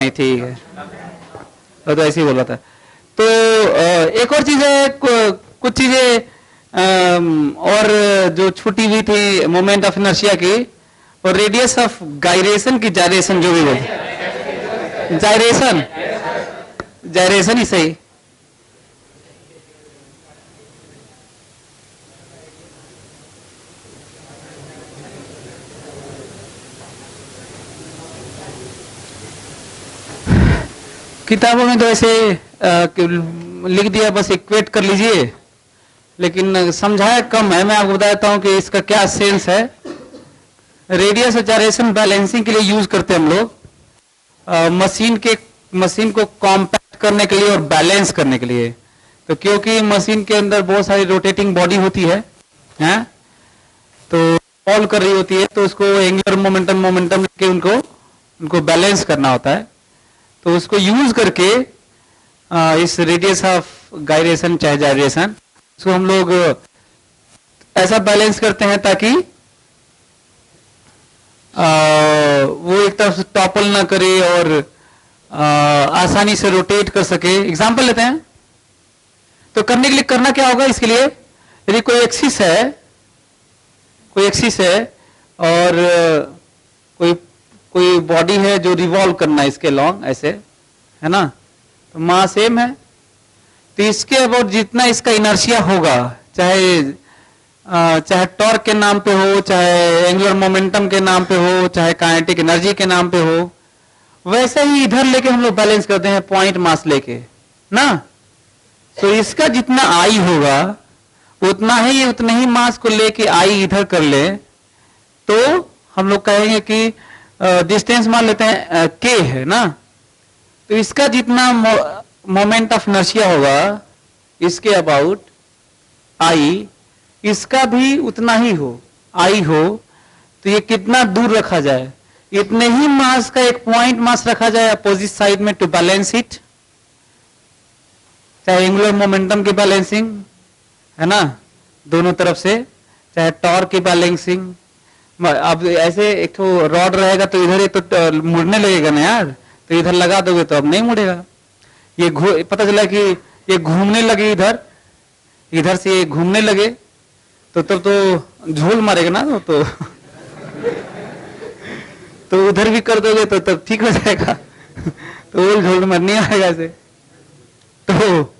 नहीं ठीक है, तो ऐसे ही बोल रहा था। तो एक और चीज है, कुछ चीजें और जो छूटी हुई थी मोमेंट ऑफ इनर्शिया की, और रेडियस ऑफ गायरेशन की, जायरेशन जो भी बोलते, जायरेशन, जायरेशन ही सही। किताबों में तो ऐसे लिख दिया, बस इक्वेट कर लीजिए, लेकिन समझाया कम है। मैं आपको बताता हूं कि इसका क्या सेंस है। रेडियस और जायरेशन बैलेंसिंग के लिए यूज करते हैं हम लोग, मशीन को कॉम्पैक्ट करने के लिए और बैलेंस करने के लिए। तो क्योंकि मशीन के अंदर बहुत सारी रोटेटिंग बॉडी होती है, तो फॉल कर रही होती है, तो उसको एंगुलर मोमेंटम लेके उनको बैलेंस करना होता है। तो उसको यूज करके इस रेडियस ऑफ गायरेशन चाहे जायरेशन, उसको हम लोग ऐसा बैलेंस करते हैं ताकि वो एक तरफ से टॉपल ना करे और आसानी से रोटेट कर सके। एग्जांपल लेते हैं। तो करने के लिए करना क्या होगा, इसके लिए यदि कोई एक्सिस है और कोई बॉडी है जो रिवॉल्व करना है इसके लॉन्ग, ऐसे है ना, तो मास सेम है। तो इसके अबाउट जितना इसका इनर्शिया होगा, चाहे टॉर्क के नाम पे हो, चाहे एंगुलर मोमेंटम के नाम पे हो, चाहे काइनेटिक एनर्जी के नाम पे हो, वैसे ही इधर लेके हम लोग बैलेंस करते हैं पॉइंट मास लेके ना। तो इसका जितना आई होगा उतना ही मास को लेके आई इधर कर ले, तो हम लोग कहेंगे कि डिस्टेंस मान लेते हैं के है ना। तो इसका जितना मोमेंट ऑफ इनर्शिया होगा इसके अबाउट आई, इसका भी उतना ही आई हो, तो ये कितना दूर रखा जाए, इतने ही मास का एक पॉइंट मास रखा जाए अपोजिट साइड में टू बैलेंस इट। चाहे एंगुलर मोमेंटम की बैलेंसिंग है ना दोनों तरफ से, चाहे टॉर्क की बैलेंसिंग। अब ऐसे एक तो रॉड रहेगा तो इधर तो मुड़ने लगेगा ना यार, तो इधर लगा दोगे तो अब नहीं मुड़ेगा। ये पता चला कि ये घूमने लगे, इधर से ये घूमने लगे, तो तब तो झोल मारेगा ना, तो उधर भी कर दोगे तो तब ठीक हो जाएगा। तो वो झोल मार नहीं आएगा ऐसे। तो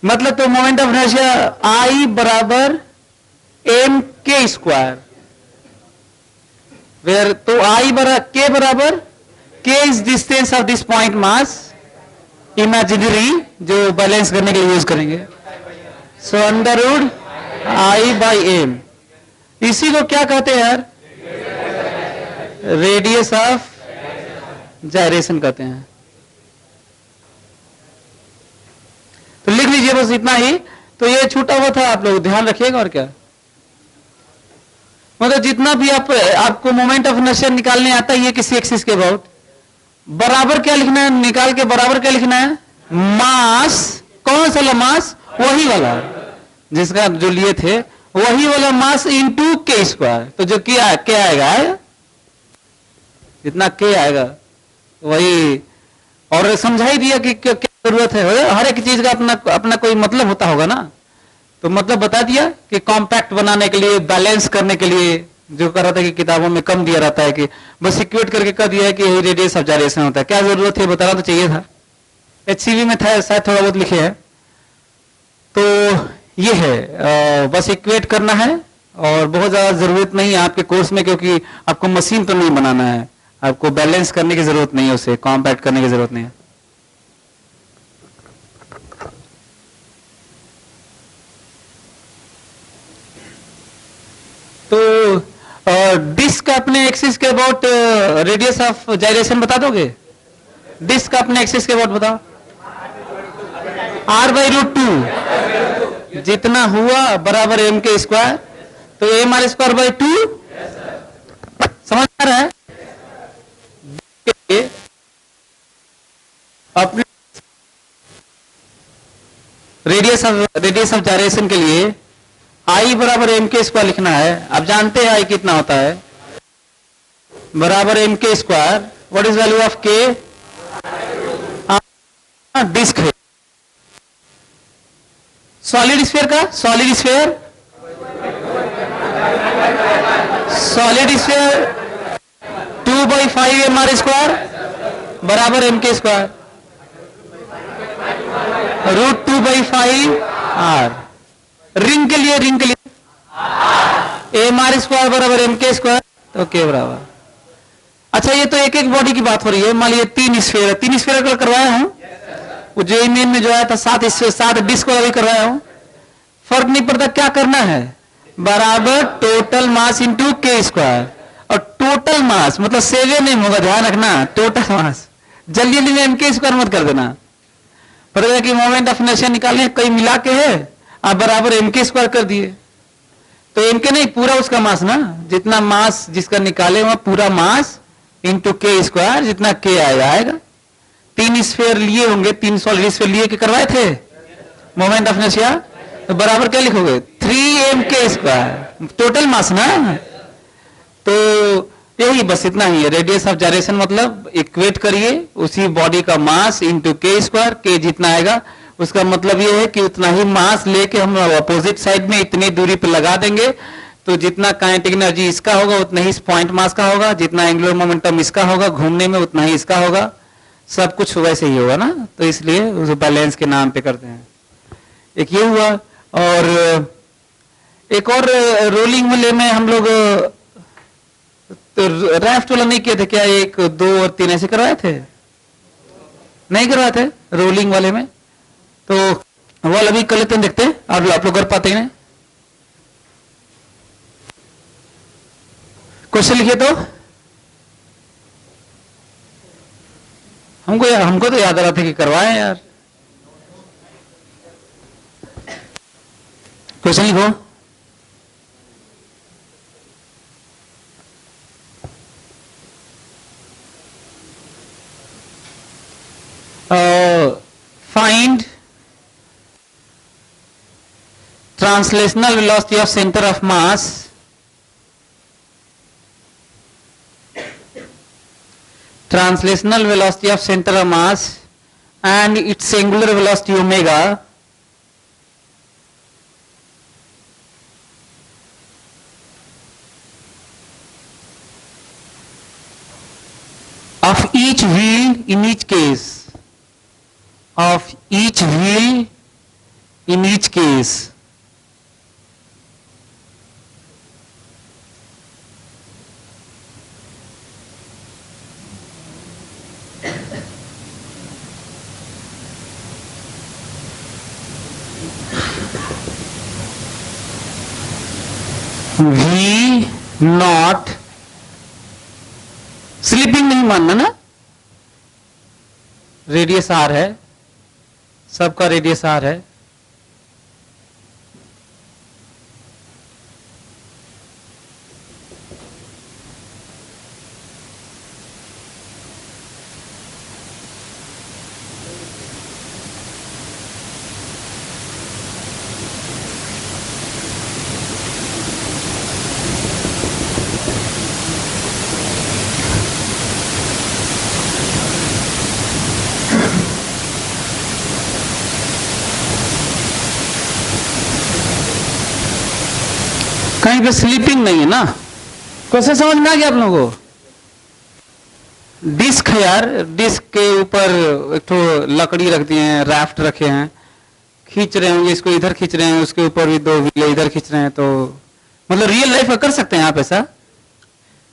मतलब तो मोमेंट ऑफ इनर्शिया आई बराबर एम के स्क्वायर, वेयर तो आई के बराबर k is distance of this point mass imaginary, जो बैलेंस करने के लिए यूज करेंगे। So under root I by M, इसी को क्या कहते हैं यार, रेडियस ऑफ जायरेशन कहते हैं। तो लिख लीजिए बस इतना ही। तो ये छूटा हुआ था, आप लोग ध्यान रखिएगा। और क्या मतलब जितना भी आपको मोमेंट ऑफ इनर्शिया निकालने आता है ये किसी एक्सिस के अबाउट, बराबर क्या लिखना है, निकाल के बराबर क्या लिखना है, मास। कौन सा मास, वही वाला जिसका जो लिए थे, वही वाला मास इनटू के स्क्वायर। तो जो क्या आएगा, जितना के आएगा वही। और समझा ही दिया कि क्या जरूरत है, हर एक चीज का अपना कोई मतलब होता होगा ना। तो मतलब बता दिया कि कॉम्पैक्ट बनाने के लिए, बैलेंस करने के लिए, जो कर रहा था कि किताबों में कम दिया रहता है कि बस इक्वेट करके कह दिया है कि यही रेडियस ऑफ जायरेशन होता है। क्या जरूरत है, बताना तो चाहिए था। HCV में था शायद, थोड़ा बहुत लिखे है। तो ये है, बस इक्वेट करना है और बहुत ज्यादा जरूरत नहीं है आपके कोर्स में, क्योंकि आपको मशीन तो नहीं बनाना है, आपको बैलेंस करने की जरूरत नहीं है, उसे कॉम्पैक्ट करने की जरूरत नहीं है। तो डिस्क अपने एक्सिस के अबाउट रेडियस ऑफ जायरेशन बता दोगे? डिस्क अपने एक्सिस के अबाउट बताओ। r/√2 जितना हुआ बराबर m के स्क्वायर, तो mr²/2 समझ आ रहा है। अपने रेडियस ऑफ जायरेशन के लिए आई बराबर एम के स्क्वायर लिखना है। आप जानते हैं आई कितना होता है, बराबर M k square what is value of k? Disc है। सॉलिड स्फीयर का, solid sphere two by five M R square बराबर M k square, root 2/5 R. Ring के लिए एम आर स्क्वायर बराबर एम के स्क्वायर, तो k बराबर। अच्छा, ये तो एक एक बॉडी की बात हो रही है। मान लीजिए 3 स्फीयर है, 3 स्फीयर का करवाया हूं, वो जो मेन में जो आया था 7 डिस्क वाला भी करवाया हूं। फर्क नहीं पड़ता, क्या करना है, बराबर टोटल मास इंटू के स्क्वायर। और टोटल मास मतलब 7 नहीं होगा, ध्यान रखना, टोटल मास। जल्दी जल्दी में एम के स्क्वायर मत कर देना, पता है कि मोमेंट ऑफ इनर्शिया निकालने कई मिला के है, आप बराबर एम के स्क्वायर कर दिए, तो एम के नहीं पूरा उसका मास ना, जितना मास जिसका निकाले वहां पूरा मास इंटू के स्क्वायर, जितना के आएगा। 3 स्फीयर लिए होंगे, 3 सॉलिड स्फीयर लिए के करवाए थे मोमेंट ऑफ इनर्शिया, तो बराबर क्या लिखोगे, 3m के स्क्वायर, टोटल मास ना। तो यही बस इतना ही है, रेडियस ऑफ जायरेशन मतलब इक्वेट करिए उसी बॉडी का मास इंटू के स्क्वायर, के जितना आएगा उसका मतलब ये है कि उतना ही मास लेके हम अपोजिट साइड में इतनी दूरी पर लगा देंगे, तो जितना काइनेटिक एनर्जी इसका होगा उतना ही इस पॉइंट मास का होगा, जितना एंगुलर मोमेंटम इसका होगा घूमने में उतना ही इसका होगा, सब कुछ वैसे ही होगा ना। तो इसलिए उस बैलेंस के नाम पे करते हैं। एक ये हुआ, और एक और रोलिंग वाले में हम लोग तो राफ्ट वाला नहीं किए थे क्या, 1 2 और 3 ऐसे करवाए थे, नहीं करवाए थे रोलिंग वाले में, तो वो अभी कर लेते हैं, देखते हैं आप लोग कर पाते हैं। क्वेश्चन लिखिए तो, हमको तो याद आ रहा था कि करवाए यार। क्वेश्चन लिखो। Find translational velocity of center of mass and its angular velocity omega of each wheel in each case. V nought, slipping नहीं मानना ना, रेडियस आर है, सबका रेडियस आर है। कहीं पे स्लीपिंग नहीं है ना, कैसे समझ में आ गया आप लोगों को? डिस्क है यार, डिस्क के ऊपर एक तो लकड़ी रख दिए हैं, राफ्ट रखे हैं, खींच रहे होंगे, इसको इधर खींच रहे हैं, उसके ऊपर भी 2 व्हील इधर खींच रहे हैं, तो मतलब रियल लाइफ में कर सकते हैं आप ऐसा।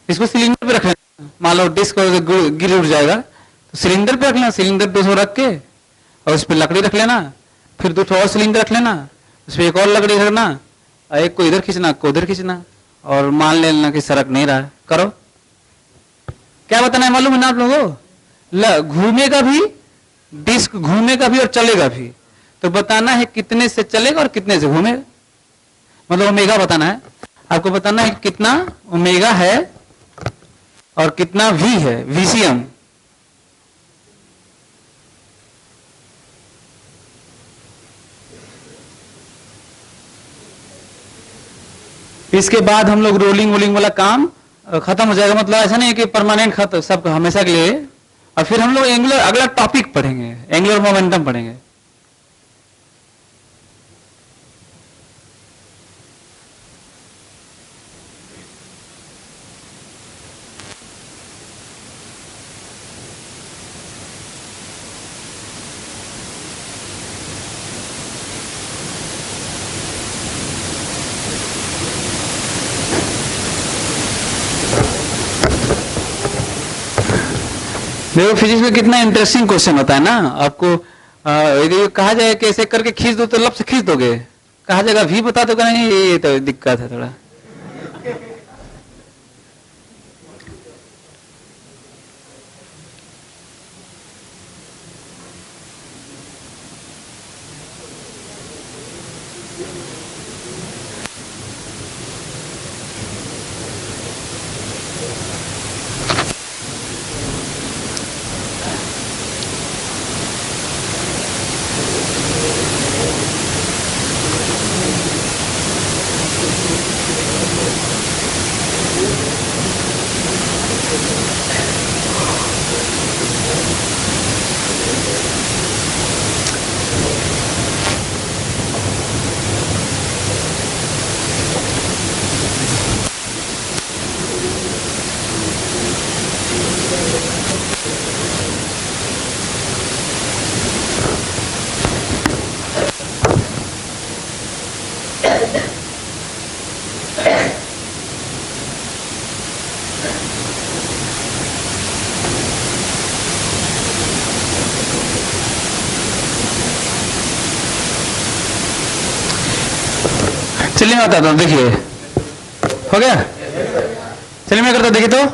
इसको सिलेंडर पे रख लेना, मान लो डिस्क गिर उड़ जाएगा तो सिलेंडर पे रख लेना, सिलेंडर पे रख के और उस पर लकड़ी रख लेना, फिर 2 और सिलेंडर रख लेना, उस पर एक और लकड़ी रखना, एक को इधर खींचना, को उधर खींचना, और मान लेना कि सड़क नहीं रहा है। करो, क्या बताना है मालूम है ना आप लोगों को? घूमेगा भी, डिस्क घूमेगा भी और चलेगा भी, तो बताना है कितने से चलेगा और कितने से घूमेगा, मतलब ओमेगा बताना है आपको, बताना है कितना ओमेगा है और कितना वी है, वीसीएम। इसके बाद हम लोग रोलिंग वोलिंग वाला काम खत्म हो जाएगा, मतलब ऐसा नहीं कि परमानेंट खत्म सब हमेशा के लिए। और फिर हम लोग एंगुलर अगला टॉपिक पढ़ेंगे, एंगुलर मोमेंटम पढ़ेंगे। देखो फिजिक्स में कितना इंटरेस्टिंग क्वेश्चन होता है ना। आपको यदि कहा जाए कि ऐसे करके खींच दो तो लब से खींच दोगे, कहा जाएगा भी बता दो, नहीं ये तो दिक्कत है थोड़ा। चलिए मैं बताता हूं, देखिए हो गया। चलिए मैं करता, देखिए तो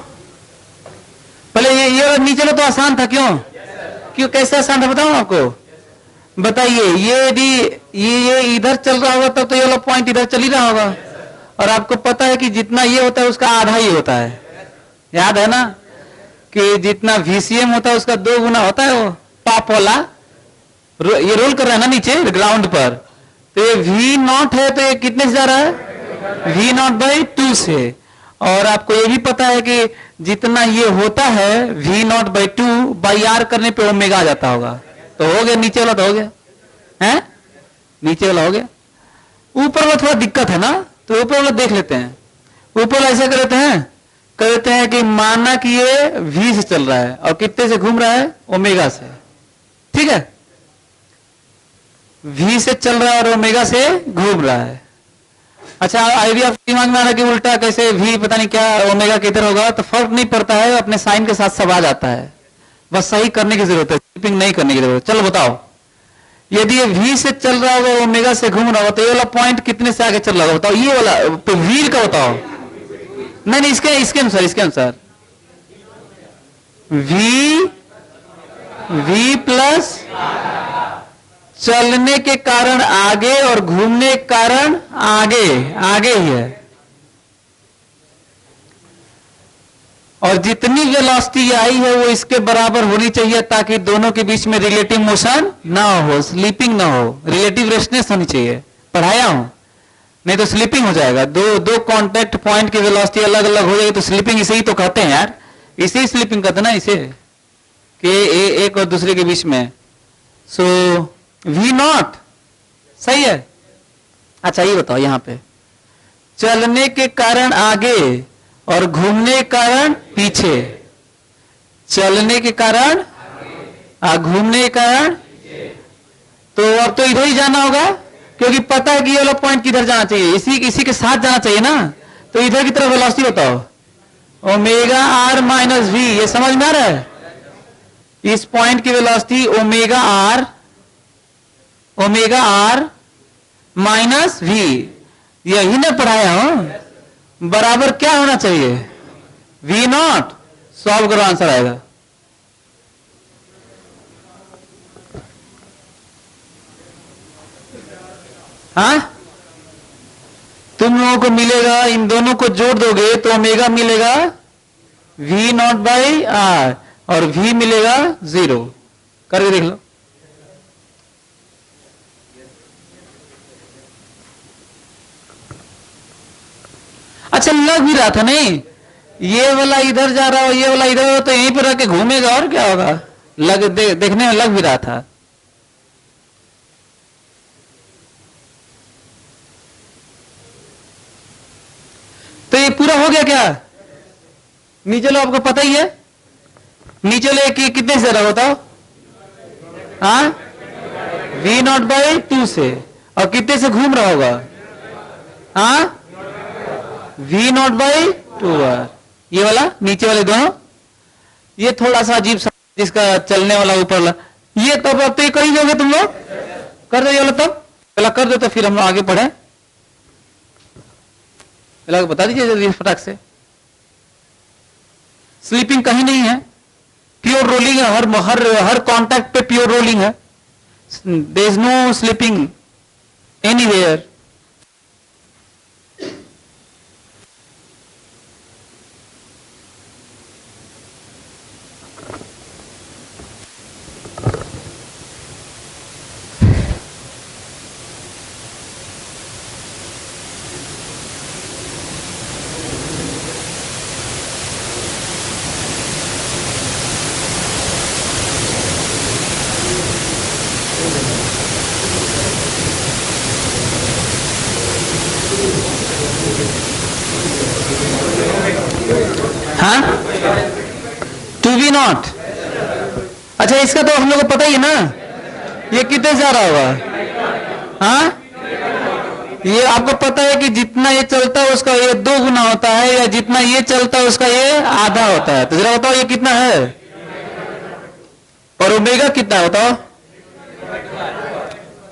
पहले ये नीचे लो तो आसान था, क्यों क्यों कैसे आसान था बताऊं आपको। बताइए, ये यदि ये इधर चल रहा होगा तब तो ये वाला पॉइंट इधर चल ही रहा होगा, और आपको पता है कि जितना ये होता है उसका आधा ही होता है। याद है ना कि जितना VCM होता है उसका 2 गुना होता है। वो पाप वाला ये रोल कर रहा है ना नीचे ग्राउंड पर, तो ये V0 है, तो ये कितने से जा रहा है V0/2 से। और आपको ये भी पता है कि जितना ये होता है V0/2/R करने पे ओमेगा आ जाता होगा। तो हो गया, नीचे वाला तो हो गया है, नीचे वाला हो गया। ऊपर वाला थोड़ा दिक्कत है ना, तो ऊपर वाला देख लेते हैं। ऊपर वाला ऐसा करते हैं कि माना कि ये V से चल रहा है और कितने से घूम रहा है, ओमेगा से। ठीक है, V से चल रहा है और ओमेगा से घूम रहा है। अच्छा, आइडिया दिमाग में आ रहा है कि उल्टा कैसे V पता नहीं क्या ओमेगा किधर होगा, तो फर्क नहीं पड़ता है, अपने साइन के साथ सब आ जाता है। बस सही करने की जरूरत है, स्लिपिंग नहीं करने की जरूरत है। चलो बताओ, यदि ये V से चल रहा होगा, ओमेगा से घूम रहा होगा, तो ये वाला पॉइंट कितने से आगे चल रहा होगा बताओ, ये वाला तो V का बताओ। नहीं, इसके अनुसार V प्लस चलने के कारण आगे और घूमने के कारण आगे ही है। और जितनी वेलोसिटी आई है वो इसके बराबर होनी चाहिए, ताकि दोनों के बीच में रिलेटिव मोशन ना हो, स्लीपिंग ना हो, रिलेटिव रेस्टनेस होनी चाहिए। पढ़ाया हूं, नहीं तो स्लीपिंग हो जाएगा। दो कांटेक्ट पॉइंट की वेलोसिटी अलग अलग हो जाएगी तो स्लीपिंग इसे ही तो कहते हैं यार, इसे ही स्लीपिंग कहते हैं ना, इसे कि एक और दूसरे के बीच में। सो V0 सही है। अच्छा ये बताओ, यहां पे चलने के कारण आगे और घूमने के कारण पीछे, चलने के कारण घूमने के कारण, तो अब तो इधर ही जाना होगा, क्योंकि पता है कि ये वाला पॉइंट किधर जाना चाहिए, इसी के साथ जाना चाहिए ना। तो इधर की तरफ वेलोसिटी बताओ, ओमेगा R माइनस V। ये समझ में आ रहा है? इस पॉइंट की velocity omega R minus V। यही ना पढ़ाया हूं, बराबर क्या होना चाहिए, V0। सॉल्व करो, आंसर आएगा। हाँ, तुम लोगों को मिलेगा, इन दोनों को जोड़ दोगे तो ओमेगा मिलेगा V0/R और V मिलेगा 0। करके देख लो। अच्छा, लग भी रहा था नहीं, ये वाला इधर जा रहा हो, ये वाला इधर हो, तो यहीं पर रह के घूमेगा और क्या होगा। देखने में लग भी रहा था। तो ये पूरा हो गया क्या? नीचे लो, आपको पता ही है। नीचे लो कि कितने से रहा बताओ? हाँ, V0/2 से। और कितने से घूम रहा होगा? हाँ, V0/2 बार। ये वाला नीचे वाले दोनों, ये थोड़ा सा अजीब सा, जिसका चलने वाला ऊपर वाला, ये तब अब तो ये कर ही दोगे तुम लोग, कर दो ये वाला, तब पहला कर दो तो फिर हम लोग आगे बढ़े। पहला बता दीजिए जल्दी फटाक से। स्लीपिंग कहीं नहीं है, प्योर रोलिंग है, हर हर हर कांटेक्ट पे प्योर रोलिंग है। There is no slipping anywhere. हाँ, 2V0। अच्छा, इसका तो हम लोग को पता ही है ना, ये कितने से आ रहा होगा? हाँ, ये आपको पता है कि जितना ये चलता है उसका ये 2 गुना होता है, या जितना ये चलता है उसका ये आधा होता है। तो जरा बताओ ये कितना है? और ओमेगा कितना बताओ?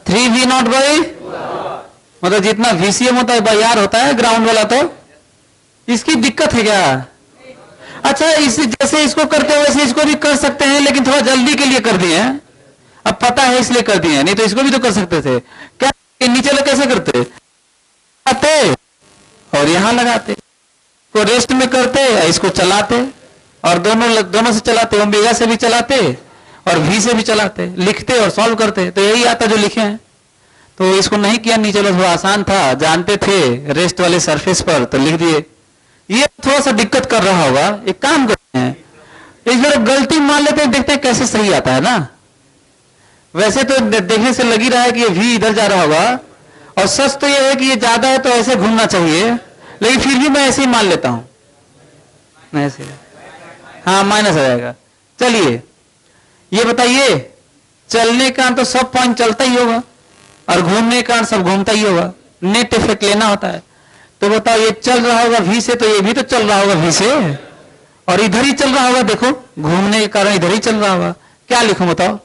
3V0/, मतलब जितना VCM होता है बाई आर होता है ग्राउंड वाला। तो इसकी दिक्कत है क्या? अच्छा, इस जैसे इसको करते हैं वैसे इसको भी कर सकते हैं, लेकिन थोड़ा जल्दी के लिए कर दिए हैं। अब पता है इसलिए कर दिए हैं, नहीं तो इसको भी तो कर सकते थे। क्या नीचे लोग कैसे करते आते और यहां लगाते, को रेस्ट में करते, इसको चलाते, और दोनों से चलाते, ओमेगा से भी चलाते और V से भी चलाते, लिखते और सॉल्व करते। तो यही आता जो लिखे हैं। तो इसको नहीं किया नीचे लो, थोड़ा आसान था, जानते थे रेस्ट वाले सरफेस पर तो लिख दिए। ये थोड़ा सा दिक्कत कर रहा होगा। एक काम करते हैं, इस बार गलती मान लेते हैं, देखते हैं कैसे सही आता है ना। वैसे तो देखने से लग ही रहा है कि ये V इधर जा रहा होगा, और सच तो ये है कि ये ज्यादा है तो ऐसे घूमना चाहिए, लेकिन फिर भी मैं ऐसे ही मान लेता हूं ऐसे। हाँ, माइनस आ जाएगा। चलिए ये बताइए, चलने का तो सब पॉइंट चलता ही होगा, और घूमने का सब घूमता ही होगा, नेट इफेक्ट लेना होता है। तो बताओ, ये चल रहा होगा V से, तो ये भी तो चल रहा होगा V से, और इधर ही चल रहा होगा। देखो, घूमने के कारण इधर ही चल रहा होगा। क्या लिखूं बताओ?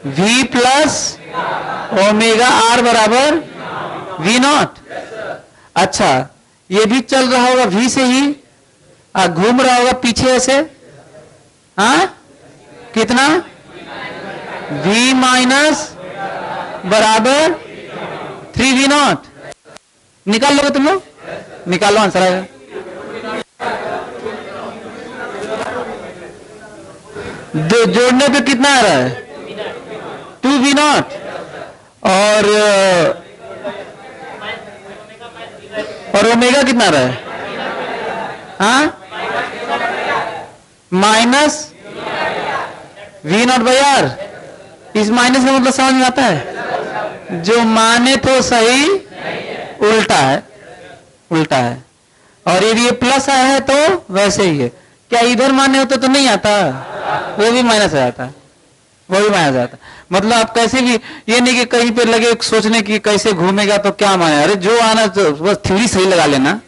V प्लस ओमेगा R बराबर V0। अच्छा, ये भी चल रहा होगा V से ही, घूम रहा होगा पीछे ऐसे। हाँ, कितना? V माइनस बराबर 3V0। निकाल लोगे तुम लोग? निकालो, आंसर आएगा। जोड़ने पे कितना आ रहा है? 2V0। और ओमेगा कितना आ रहा है? हाँ, माइनस V0/R। इस माइनस का मतलब समझ में आता है? जो माने तो सही, उल्टा है, उल्टा है। और यदि ये प्लस आया है तो वैसे ही है। क्या इधर माने होते तो नहीं आता, वो भी माइनस आ जाता, वो भी माइनस आ जाता। मतलब आप कैसे भी, ये नहीं कि कहीं पे लगे सोचने की कैसे घूमेगा तो क्या माने। अरे जो आना तो बस थ्योरी सही लगा लेना,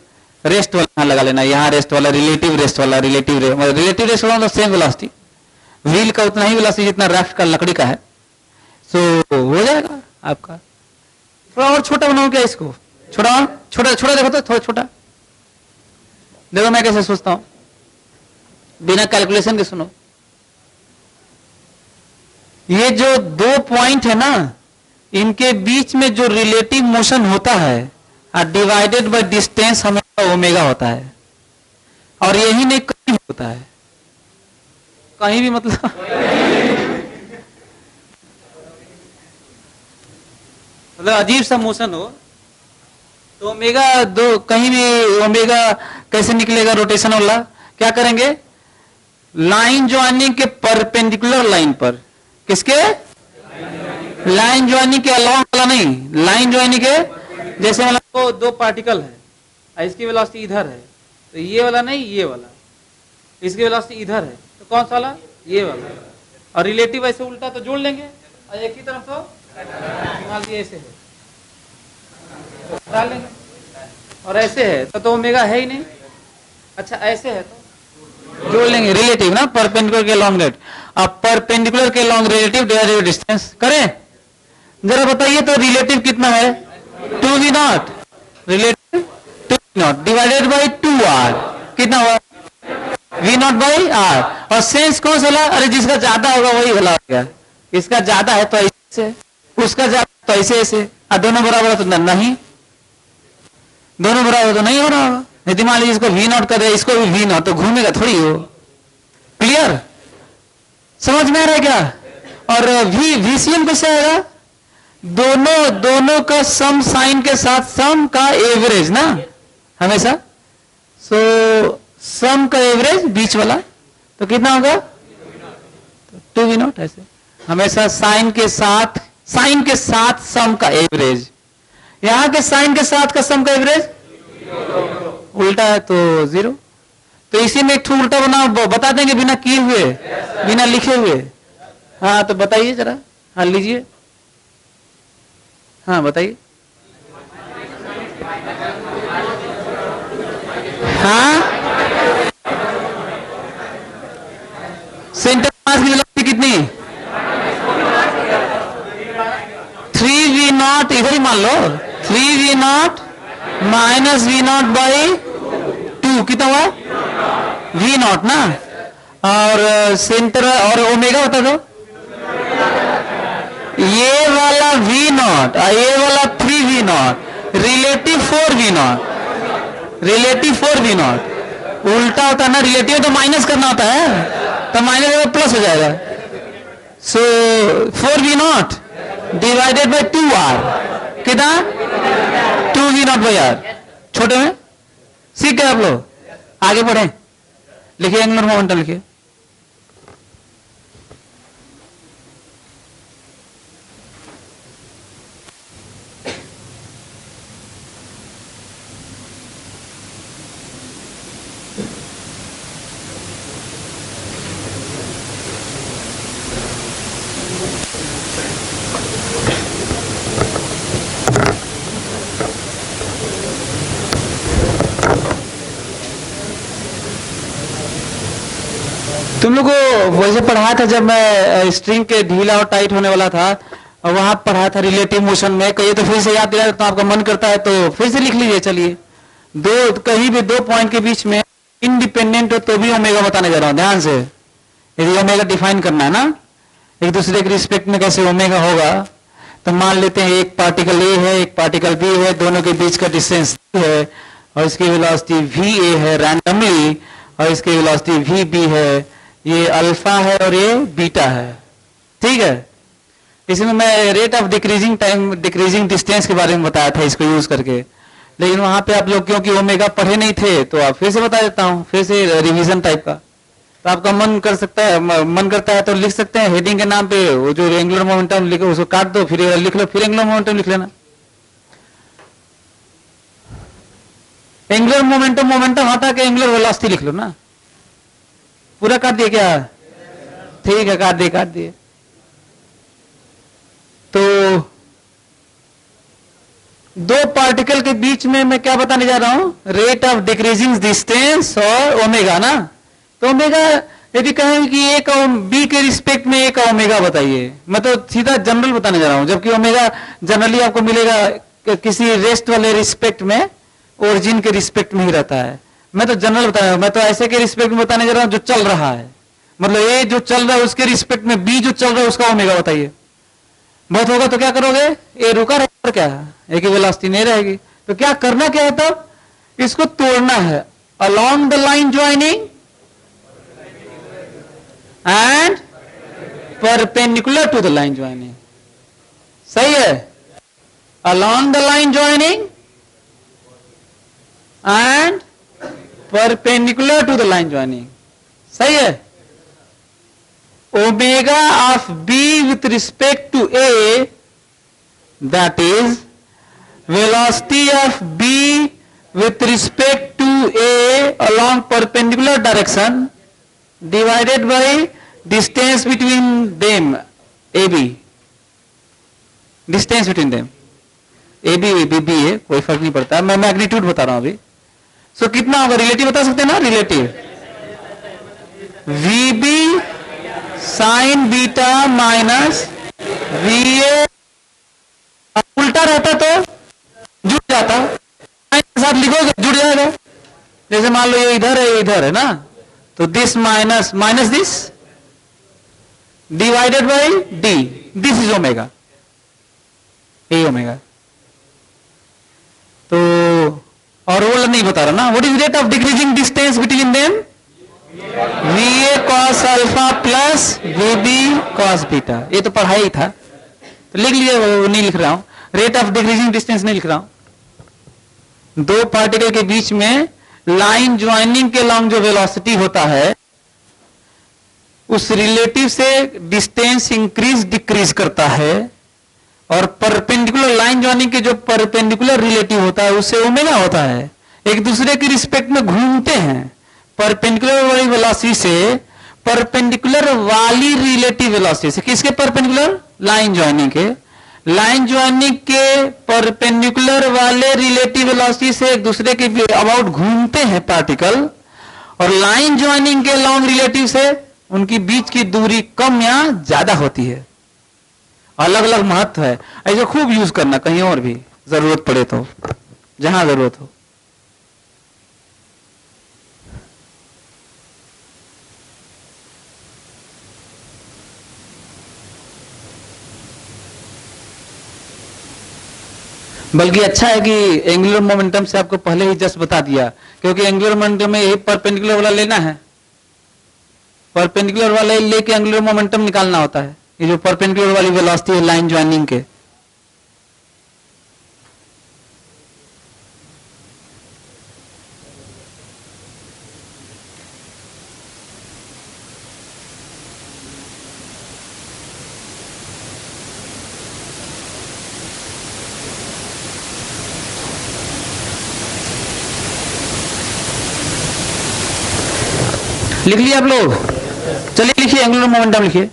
रेस्ट वाला लगा लेना, यहाँ रेस्ट वाला, रिलेटिव रेस्ट वाला, रिलेटिव रेस्ट वाला मतलब सेम वेलोसिटी, व्हील का उतना ही वेलोसिटी जितना राफ्ट का लकड़ी का है। सो हो जाएगा आपका। थोड़ा और छोटा बनाओ क्या इसको? छोटा छोटा छोटा, देखो तो थोड़ा छोटा देखो मैं कैसे सोचता हूं, बिना कैलकुलेशन के सुनो। ये जो 2 पॉइंट है ना, इनके बीच में जो रिलेटिव मोशन होता है डिवाइडेड बाय डिस्टेंस हमेशा ओमेगा होता है। और यही नहीं, कहीं भी होता है, कहीं भी मतलब मतलब अजीब सा मोशन हो तो ओमेगा 2 कहीं भी, ओमेगा कैसे निकलेगा रोटेशन वाला? क्या करेंगे? लाइन ज्वाइनिंग के परपेंडिकुलर लाइन पर, किसके? लाइन ज्वाइनिंग के अलॉन्ग वाला नहीं, लाइन ज्वाइनिंग के, जैसे मतलब तो दो पार्टिकल है, इसकी वेलोसिटी इधर है, तो ये वाला नहीं, ये वाला, इसकी वेलोसिटी इधर है, तो कौन सा वाला? ये वाला। और रिलेटिव ऐसे उल्टा तो जोड़ लेंगे, और एक ही तरफ तो मान लीजिए ऐसे है तो डाल लेंगे, और ऐसे है तो ओमेगा है ही नहीं। अच्छा ऐसे है तो जोड़ लेंगे, रिलेटिव ना, परपेंडिकुलर के लॉन्ग रेट। अब परपेंडिकुलर के लॉन्ग रिलेटिव डिवाइडेड डिस्टेंस करें, जरा बताइए तो रिलेटिव कितना है? 2v0, relative 2v0 divided by 2r, कितना हुआ? v0 by r। और सेंस कौन सा? अरे जिसका ज्यादा होगा वही भला होगा, इसका ज्यादा है तो ऐसे, उसका ज्यादा तो ऐसे ऐसे, और दोनों बराबर है तो नहीं, दोनों बराबर तो नहीं हो रहा होगा। यदि मान लीजिए इसको v0 कर दे, इसको भी v0, तो घूमेगा थोड़ी हो। क्लियर? समझ में आ रहा है क्या? और VCM कैसे आएगा? दोनों का सम साइन के साथ सम का एवरेज ना, हमेशा। सो सम का एवरेज बीच वाला, तो कितना होगा? 2v0। ऐसे हमेशा साइन के साथ सम का एवरेज, यहां के साइन के साथ का सम का एवरेज उल्टा है तो 0। तो इसी में एक उल्टा बना बता देंगे, बिना किए हुए, बिना लिखे हुए। हाँ तो बताइए जरा, हाँ लीजिए, हाँ बताइए। हाँ सेंटर मास की वेलोसिटी कितनी? 3v0, इधर ही मान लो, 3v0 माइनस v0 बाई 2, कितना हुआ? v0 ना। और सेंटर और ओमेगा बता दो। ये वाला v0 और ये वाला 3v0, relative 4v0, relative 4v0 उल्टा होता है ना, रिलेटिव तो माइनस करना होता है, तो माइनस प्लस हो जाएगा। सो 4v0 डिवाइडेड बाई 2r, कितना? 2v0 by r। छोटे में सीख गए आप लोग, आगे बढ़े, लिखिए एंगुलर मोमेंटम लिखिए। तुम लोग को वैसे पढ़ाया था जब मैं स्ट्रिंग के ढीला और टाइट होने वाला था, और वहां पढ़ाया था रिलेटिव मोशन में। कहिए तो फिर से याद दिलाया तो आपका मन करता है तो फिर से लिख लीजिए। चलिए, कहीं भी दो पॉइंट के बीच में इंडिपेंडेंट हो तो भी ओमेगा बताने जा रहा हूं, ध्यान से। यदि ओमेगा डिफाइन करना है ना, एक दूसरे के रिस्पेक्ट में कैसे ओमेगा होगा, तो मान लेते हैं एक पार्टिकल ए है, एक पार्टिकल बी है, दोनों के बीच का डिस्टेंस है, और इसकी वेलोसिटी va है रैंडमली, और इसकी वेलोसिटी vb है। ये अल्फा है और ये बीटा है, ठीक है। इसमें मैं rate of decreasing time, decreasing distance के बारे में बताया था इसको यूज करके, लेकिन वहां पे आप लोग क्योंकि ओमेगा पढ़े नहीं थे तो आप फिर से बता देता हूं, फिर से रिवीजन टाइप का। तो आपका मन कर सकता है, मन करता है तो लिख सकते हैं हेडिंग के नाम पे वो जो एंगुलर मोमेंटम लिखो उसको काट दो, फिर लिख लो, फिर एंगुलर मोमेंटम लिख लेना। एंगुलर मोमेंटम हटा के एंगुलर वेलोसिटी लिख लो ना। पूरा काट दिए क्या? ठीक है, काट दिए। तो दो पार्टिकल के बीच में मैं क्या बताने जा रहा हूं? रेट ऑफ डिक्रीजिंग डिस्टेंस और ओमेगा ना। तो ओमेगा यदि कहें कि ए का बी के रिस्पेक्ट में ए का ओमेगा बताइए, मैं तो सीधा जनरल बताने जा रहा हूं, जबकि ओमेगा जनरली आपको मिलेगा किसी रेस्ट वाले रिस्पेक्ट में, ओरिजिन के रिस्पेक्ट में ही रहता है। मैं तो जनरल बता रहा हूं, मैं तो ऐसे के रिस्पेक्ट में बताने जा रहा हूं जो चल रहा है, मतलब ए जो चल रहा है उसके रिस्पेक्ट में बी जो चल रहा है उसका ओमेगा बताइए। बहुत होगा तो क्या करोगे? ए रुका रहेगा, क्या ए की वेलोसिटी नहीं रहेगी, तो क्या करना क्या है तब? इसको तोड़ना है, along the line joining and perpendicular to the line joining. सही है, along the line joining and perpendicular to the line joining, सही है। Omega of B with respect to A, that is velocity of B with respect to A along perpendicular direction divided by distance between them, A B, distance between them, A B B है, कोई फर्क नहीं पड़ता, मैं magnitude बता रहा हूं अभी। सो कितना होगा, रिलेटिव बता सकते हैं ना, relative V B sine beta minus V A, उल्टा रहता तो जुड़ जाता, के साथ लिखोगे जुड़ जाएगा। जैसे मान लो ये इधर है ना, तो this minus minus this divided by D, this is omega, A omega. तो और वो नहीं बता रहा ना, what is rate of decreasing distance between them, V A cos alpha plus V B cos beta, ये तो पढ़ाई था, तो लिख लीजिए, वो नहीं लिख रहा हूं, रेट ऑफ डिक्रीजिंग डिस्टेंस नहीं लिख रहा हूं। दो पार्टिकल के बीच में लाइन ज्वाइनिंग के लॉन्ग जो वेलोसिटी होता है, उस रिलेटिव से डिस्टेंस इंक्रीज डिक्रीज करता है, और परपेंडिकुलर लाइन ज्वाइनिंग के जो परपेंडिकुलर रिलेटिव होता है उससे ओमेगा होता है, एक दूसरे के रिस्पेक्ट में घूमते हैं। परपेंडिकुलर वाली वेलोसिटी से परपेंडिकुलर वाली रिलेटिव वेलोसिटी से, किसके परपेंडिकुलर, लाइन ज्वाइनिंग के, लाइन ज्वाइनिंग के परपेंडिकुलर वाले रिलेटिव वेलोसिटी से एक दूसरे के अबाउट घूमते हैं पार्टिकल, और लाइन ज्वाइनिंग के लॉन्ग रिलेटिव से उनकी बीच की दूरी कम या ज्यादा होती है। अलग अलग महत्व है, ऐसे खूब यूज करना, कहीं और भी जरूरत पड़े तो, जहां जरूरत हो। बल्कि अच्छा है कि एंगुलर मोमेंटम से आपको पहले ही जस्ट बता दिया, क्योंकि एंगुलर मोमेंटम में यही परपेंडिकुलर वाला लेना है, परपेंडिकुलर वाला लेके एंगुलर मोमेंटम निकालना होता है, ये जो परपेंडिकुलर वाली वेलोसिटी है लाइन ज्वाइनिंग के। लिख लिया आप लोग, चलिए लिखिए, एंगुलर मोमेंटम लिखिए।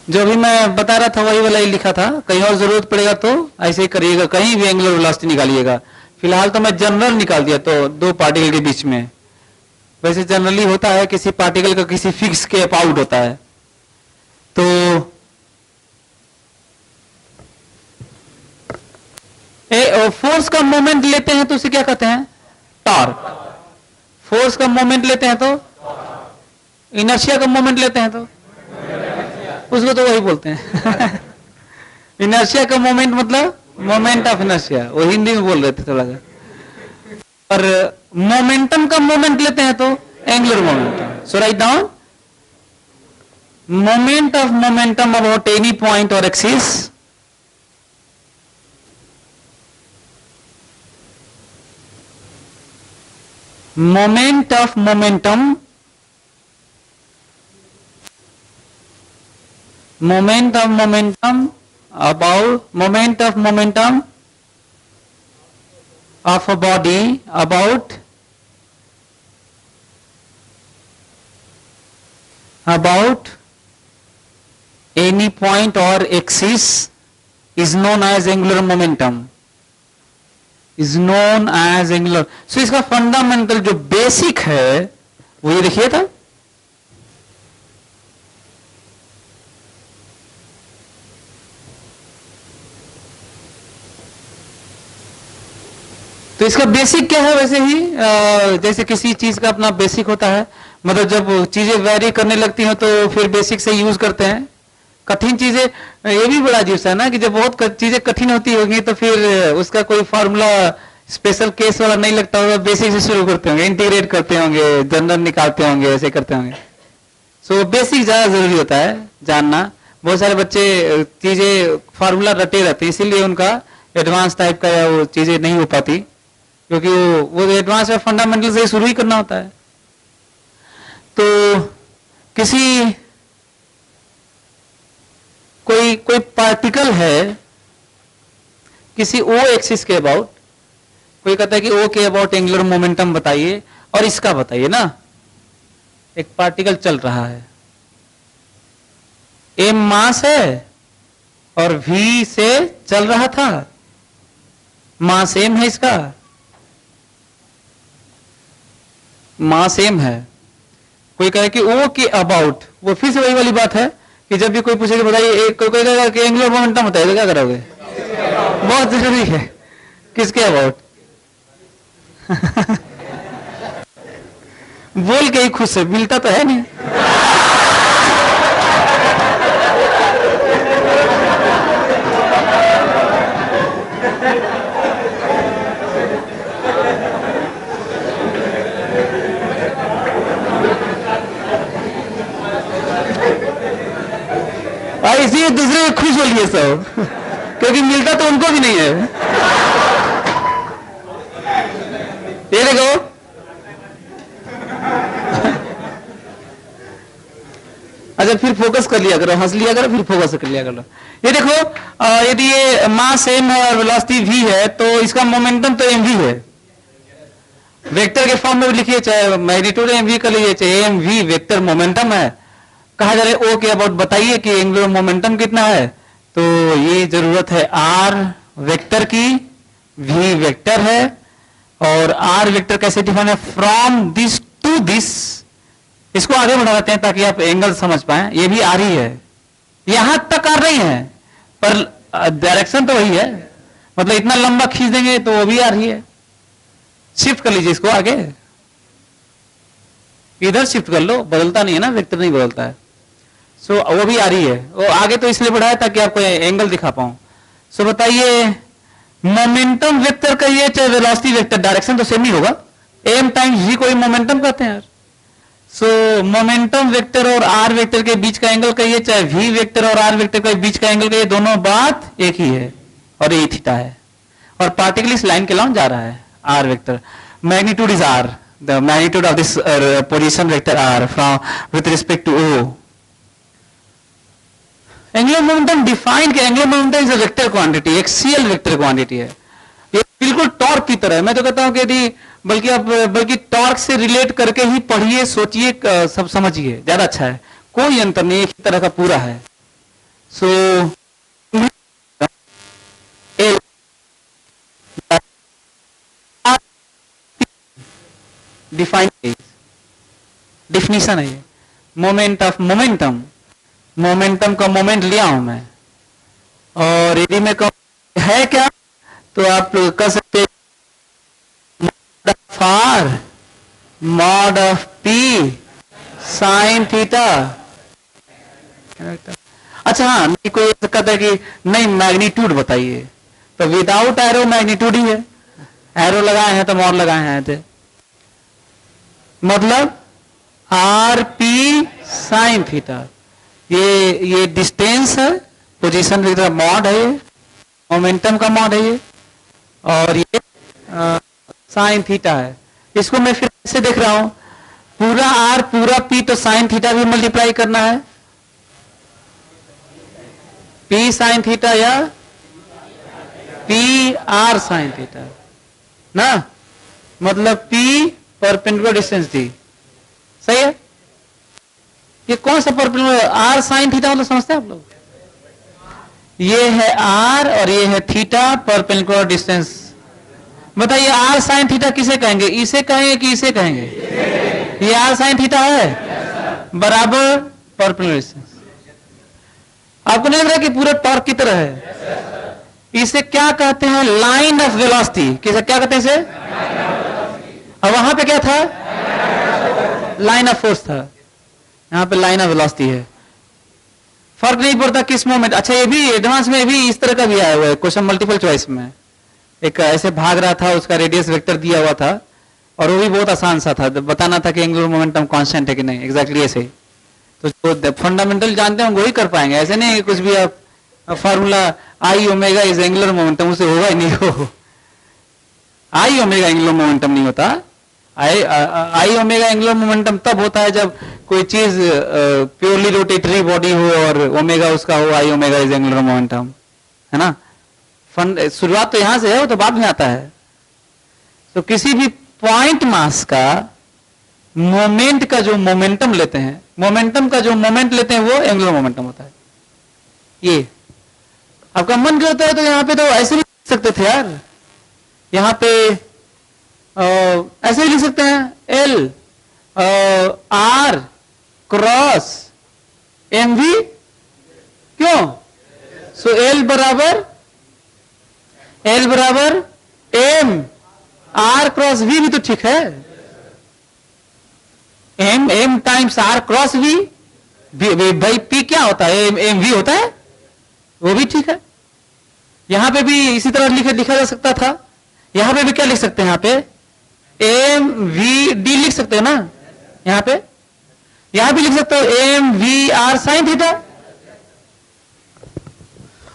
जो भी मैं बता रहा था वही वाला ही लिखा था, कहीं और जरूरत पड़ेगा तो ऐसे ही करिएगा, कहीं भी एंगुलर वेलोसिटी निकालिएगा। फिलहाल तो मैं जनरल निकाल दिया, तो दो पार्टिकल के बीच में, वैसे जनरली होता है किसी पार्टिकल का किसी फिक्स के अबाउट होता है, तो फोर्स का मोमेंट लेते हैं तो उसे क्या कहते हैं, टॉर्क। फोर्स का मोमेंट लेते हैं तो, इनर्शिया का मोमेंट लेते हैं तो उसको तो वही बोलते हैं इनर्शिया का मोमेंट मतलब मोमेंट ऑफ इनर्शिया, वो हिंदी में बोल रहे थे थोड़ा सा। और मोमेंटम का मोमेंट लेते हैं तो angular momentum. So write down, moment of momentum about any point और axis moment of momentum, moment of momentum about moment of momentum of a body about any point or axis is known as angular momentum, is known as angular। सो इसका fundamental जो basic है वो ये देखिए था, तो इसका बेसिक क्या है, वैसे ही जैसे किसी चीज का अपना बेसिक होता है, मतलब जब चीजें वेरी करने लगती हैं तो फिर बेसिक से यूज करते हैं। कठिन चीजें, ये भी बड़ा अजीब सा है ना कि जब बहुत चीजें कठिन होती होगी तो फिर उसका कोई फॉर्मूला स्पेशल केस वाला नहीं लगता होगा, बेसिक से शुरू करते होंगे, इंटीग्रेट करते होंगे, जनरल निकालते होंगे, ऐसे करते होंगे। सो बेसिक ज्यादा जरूरी होता है जानना। बहुत सारे बच्चे चीजें फार्मूला रटे रहते हैं, इसीलिए उनका एडवांस टाइप का वो चीजें नहीं हो पाती। क्योंकि वो एडवांस में फंडामेंटल से शुरू ही करना होता है। तो किसी कोई पार्टिकल है किसी ओ एक्सिस के अबाउट, कोई कहता है कि ओ के अबाउट एंगुलर मोमेंटम बताइए और इसका बताइए ना। एक पार्टिकल चल रहा है, एम मास है और वी से चल रहा था, मास एम है, इसका मास एम है। कोई कहे कि ओ के अबाउट, वो फिर से वही वाली बात है कि जब भी कोई पूछेगा बताइए, कोई कहेगा कि एंगुलर मोमेंटम बताइए, तो क्या करोगे? बहुत जरूरी है। किसके अबाउट? बोल के ही खुश है, मिलता तो है नहीं। इसी दूसरे खुश हो लिए सब, क्योंकि मिलता तो उनको भी नहीं है। ये देखो, अच्छा फिर फोकस कर लिया करो, हंस लिया करो, फिर फोकस कर लिया करो। ये देखो, यदि ये मास एम है और वेलोसिटी वी है, तो इसका मोमेंटम तो एम वी है। वेक्टर के फॉर्म में भी लिखिए, चाहे मैग्नीट्यूड एम वी कर लीजिए, चाहे एम वी वेक्टर मोमेंटम है। कहा जा रहा है ओ के अबाउट बताइए कि एंगुलर मोमेंटम कितना है, तो ये जरूरत है आर वेक्टर की, वी वेक्टर है, और आर वेक्टर कैसे डिफाइन है? From this to this. इसको आगे बढ़ाते हैं ताकि आप एंगल समझ पाए। ये भी आर ही है, यहां तक आ रही है, पर डायरेक्शन तो वही है, मतलब इतना लंबा खींच देंगे तो वो भी आ रही है। शिफ्ट कर लीजिए इसको आगे, इधर शिफ्ट कर लो, बदलता नहीं है ना, वेक्टर नहीं बदलता है। सो वो भी आ रही है, वो आगे तो इसलिए बढ़ाया ताकि आपको एंगल दिखा पाऊं। सो बताइए, मोमेंटम वेक्टर कहिए चाहे वेलोसिटी वेक्टर, डायरेक्शन तो सेम ही होगा। एम टाइम्स वी को ही मोमेंटम कहते हैं यार। सो मोमेंटम वेक्टर और आर वेक्टर के बीच का एंगल कहिए, चाहे वी वेक्टर और आर वेक्टर के बीच का एंगल कहिए, दोनों बात एक ही है और ये थीटा है। और पार्टिकल इस लाइन के लॉन्ग जा रहा है, R vector. Magnitude is R, the magnitude of this position vector R from with respect to O. Angular momentum define के, angular momentum is a vector quantity, axial vector quantity है। ये बिल्कुल torque की तरह है। मैं तो कहता हूं कि यदि बल्कि टॉर्क से रिलेट करके ही पढ़िए, सोचिए, सब समझिए, ज्यादा अच्छा है। कोई अंतर नहीं, एक ही तरह का पूरा है। सो डिफाइन डिफिनीशन है ये, मोमेंट ऑफ मोमेंटम। मोमेंटम का मोमेंट लिया हूं मैं, और यदि मैं कहूं है क्या, तो आप कह सकते R mod of P sine theta. अच्छा हाँ, नहीं कोई कहता है कि नहीं मैग्नीट्यूड बताइए, तो विदाउट एरो मैग्नीट्यूड ही है, एरो लगाए हैं तो मॉड लगाए हैं थे, मतलब आर पी साइन थीटा। ये डिस्टेंस है, पोजीशन वेक्टर मॉड है, ये मोमेंटम का मॉड है ये, और ये साइन थीटा है। इसको मैं फिर ऐसे देख रहा हूं, पूरा आर पूरा पी, तो साइन थीटा भी मल्टीप्लाई करना है, पी साइन थीटा या पी आर साइन थीटा ना, मतलब पी परपेंडिकुलर डिस्टेंस दी, सही है। ये कौन सा परपेंडिकुलर? आर साइन थीटा मतलब समझते हैं आप लोग? ये है आर और ये है थीटा, परपेंडिकुलर डिस्टेंस। बताइए आर साइन थीटा किसे कहेंगे? इसे कहेंगे कि इसे कहेंगे? ये आर साइन थीटा है बराबर परपेंडिकुलर डिस्टेंस। आपको नहीं लग रहा कि पूरा टॉर्क की तरह है? इसे क्या कहते हैं? Line of velocity. किसे क्या कहते हैं इसे? और वहां पे क्या था? लाइन ऑफ फोर्स था, यहां पे लाइन ऑफ वेलोसिटी है। फर्क नहीं पड़ता किस मोमेंट। अच्छा ये भी एडवांस में भी इस तरह का भी आया हुआ है क्वेश्चन मल्टीपल चॉइस में। एक ऐसे भाग रहा था, उसका रेडियस वेक्टर दिया हुआ था, और वो भी बहुत आसान सा था, बताना था कि एंगुलर मोमेंटम कांस्टेंट है कि नहीं, एग्जैक्टली ऐसे ही। तो जो फंडामेंटल जानते हैं वो ही कर पाएंगे, ऐसे नहीं कुछ भी आप formula I omega is angular momentum, उसे होगा ही नहीं हो। आई ओमेगा एंगुलर मोमेंटम नहीं होता। आई ओमेगा एंगुलर मोमेंटम तब होता है जब कोई चीज प्योरली रोटेटरी बॉडी हो और ओमेगा उसका हो, आई ओमेगा इज एंगुलर मोमेंटम, है ना। शुरुआत तो यहां से है, वो तो बाद में आता है। तो किसी भी पॉइंट मास का मोमेंट का जो मोमेंटम लेते हैं, मोमेंटम का जो मोमेंट लेते हैं वो एंगुलर मोमेंटम होता है। ये आपका मन करता है तो यहां पे तो ऐसे भी लिख सकते थे यार, यहां पे ऐसे ही लिख सकते हैं, L R cross M V, क्यों? सो एल बराबर एम आर क्रॉस वी भी तो ठीक है। M times R cross V, भाई पी क्या होता है? एम वी होता है, वो भी ठीक है। यहां पे भी इसी तरह लिखा जा सकता था। यहां पे भी क्या लिख सकते हैं? यहां पे एम वी डी लिख सकते हैं ना, यहां भी लिख सकते हो M V R sine theta.